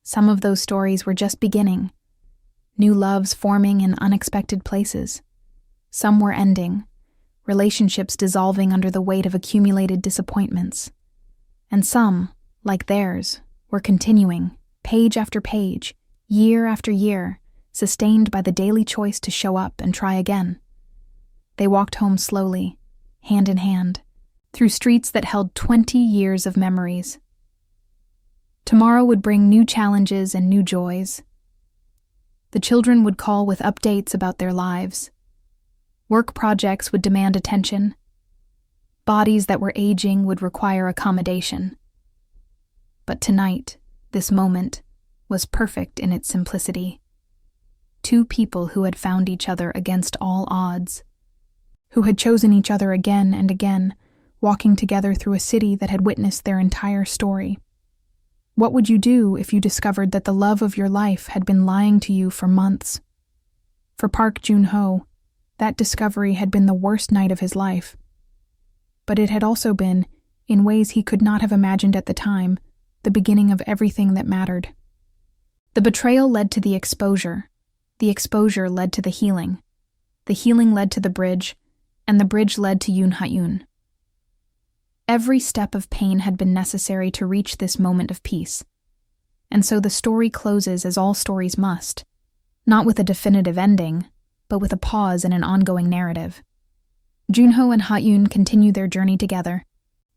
Some of those stories were just beginning, new loves forming in unexpected places. Some were ending, relationships dissolving under the weight of accumulated disappointments. And some, like theirs, were continuing, page after page, year after year, sustained by the daily choice to show up and try again. They walked home slowly, hand in hand, through streets that held 20 years of memories. Tomorrow would bring new challenges and new joys. The children would call with updates about their lives. Work projects would demand attention. Bodies that were aging would require accommodation. But tonight, this moment, was perfect in its simplicity. Two people who had found each other against all odds, who had chosen each other again and again, walking together through a city that had witnessed their entire story. What would you do if you discovered that the love of your life had been lying to you for months? For Park Joon-ho, that discovery had been the worst night of his life. But it had also been, in ways he could not have imagined at the time, the beginning of everything that mattered. The betrayal led to the exposure led to the healing led to the bridge, and the bridge led to Yoon Ha-yoon. Every step of pain had been necessary to reach this moment of peace. And so the story closes as all stories must, not with a definitive ending, but with a pause in an ongoing narrative. Joon-ho and Ha-yoon continue their journey together,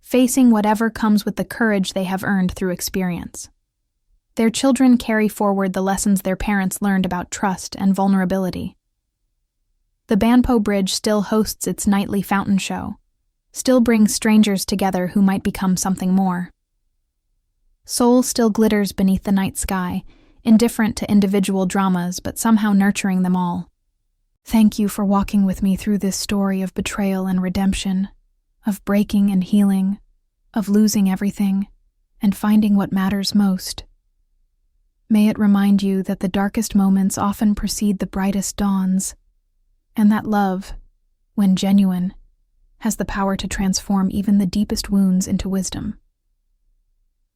facing whatever comes with the courage they have earned through experience. Their children carry forward the lessons their parents learned about trust and vulnerability. The Banpo Bridge still hosts its nightly fountain show, still brings strangers together who might become something more. Seoul still glitters beneath the night sky, indifferent to individual dramas but somehow nurturing them all. Thank you for walking with me through this story of betrayal and redemption, of breaking and healing, of losing everything, and finding what matters most. May it remind you that the darkest moments often precede the brightest dawns, and that love, when genuine, has the power to transform even the deepest wounds into wisdom.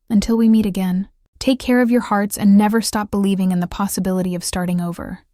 Until we meet again, take care of your hearts and never stop believing in the possibility of starting over.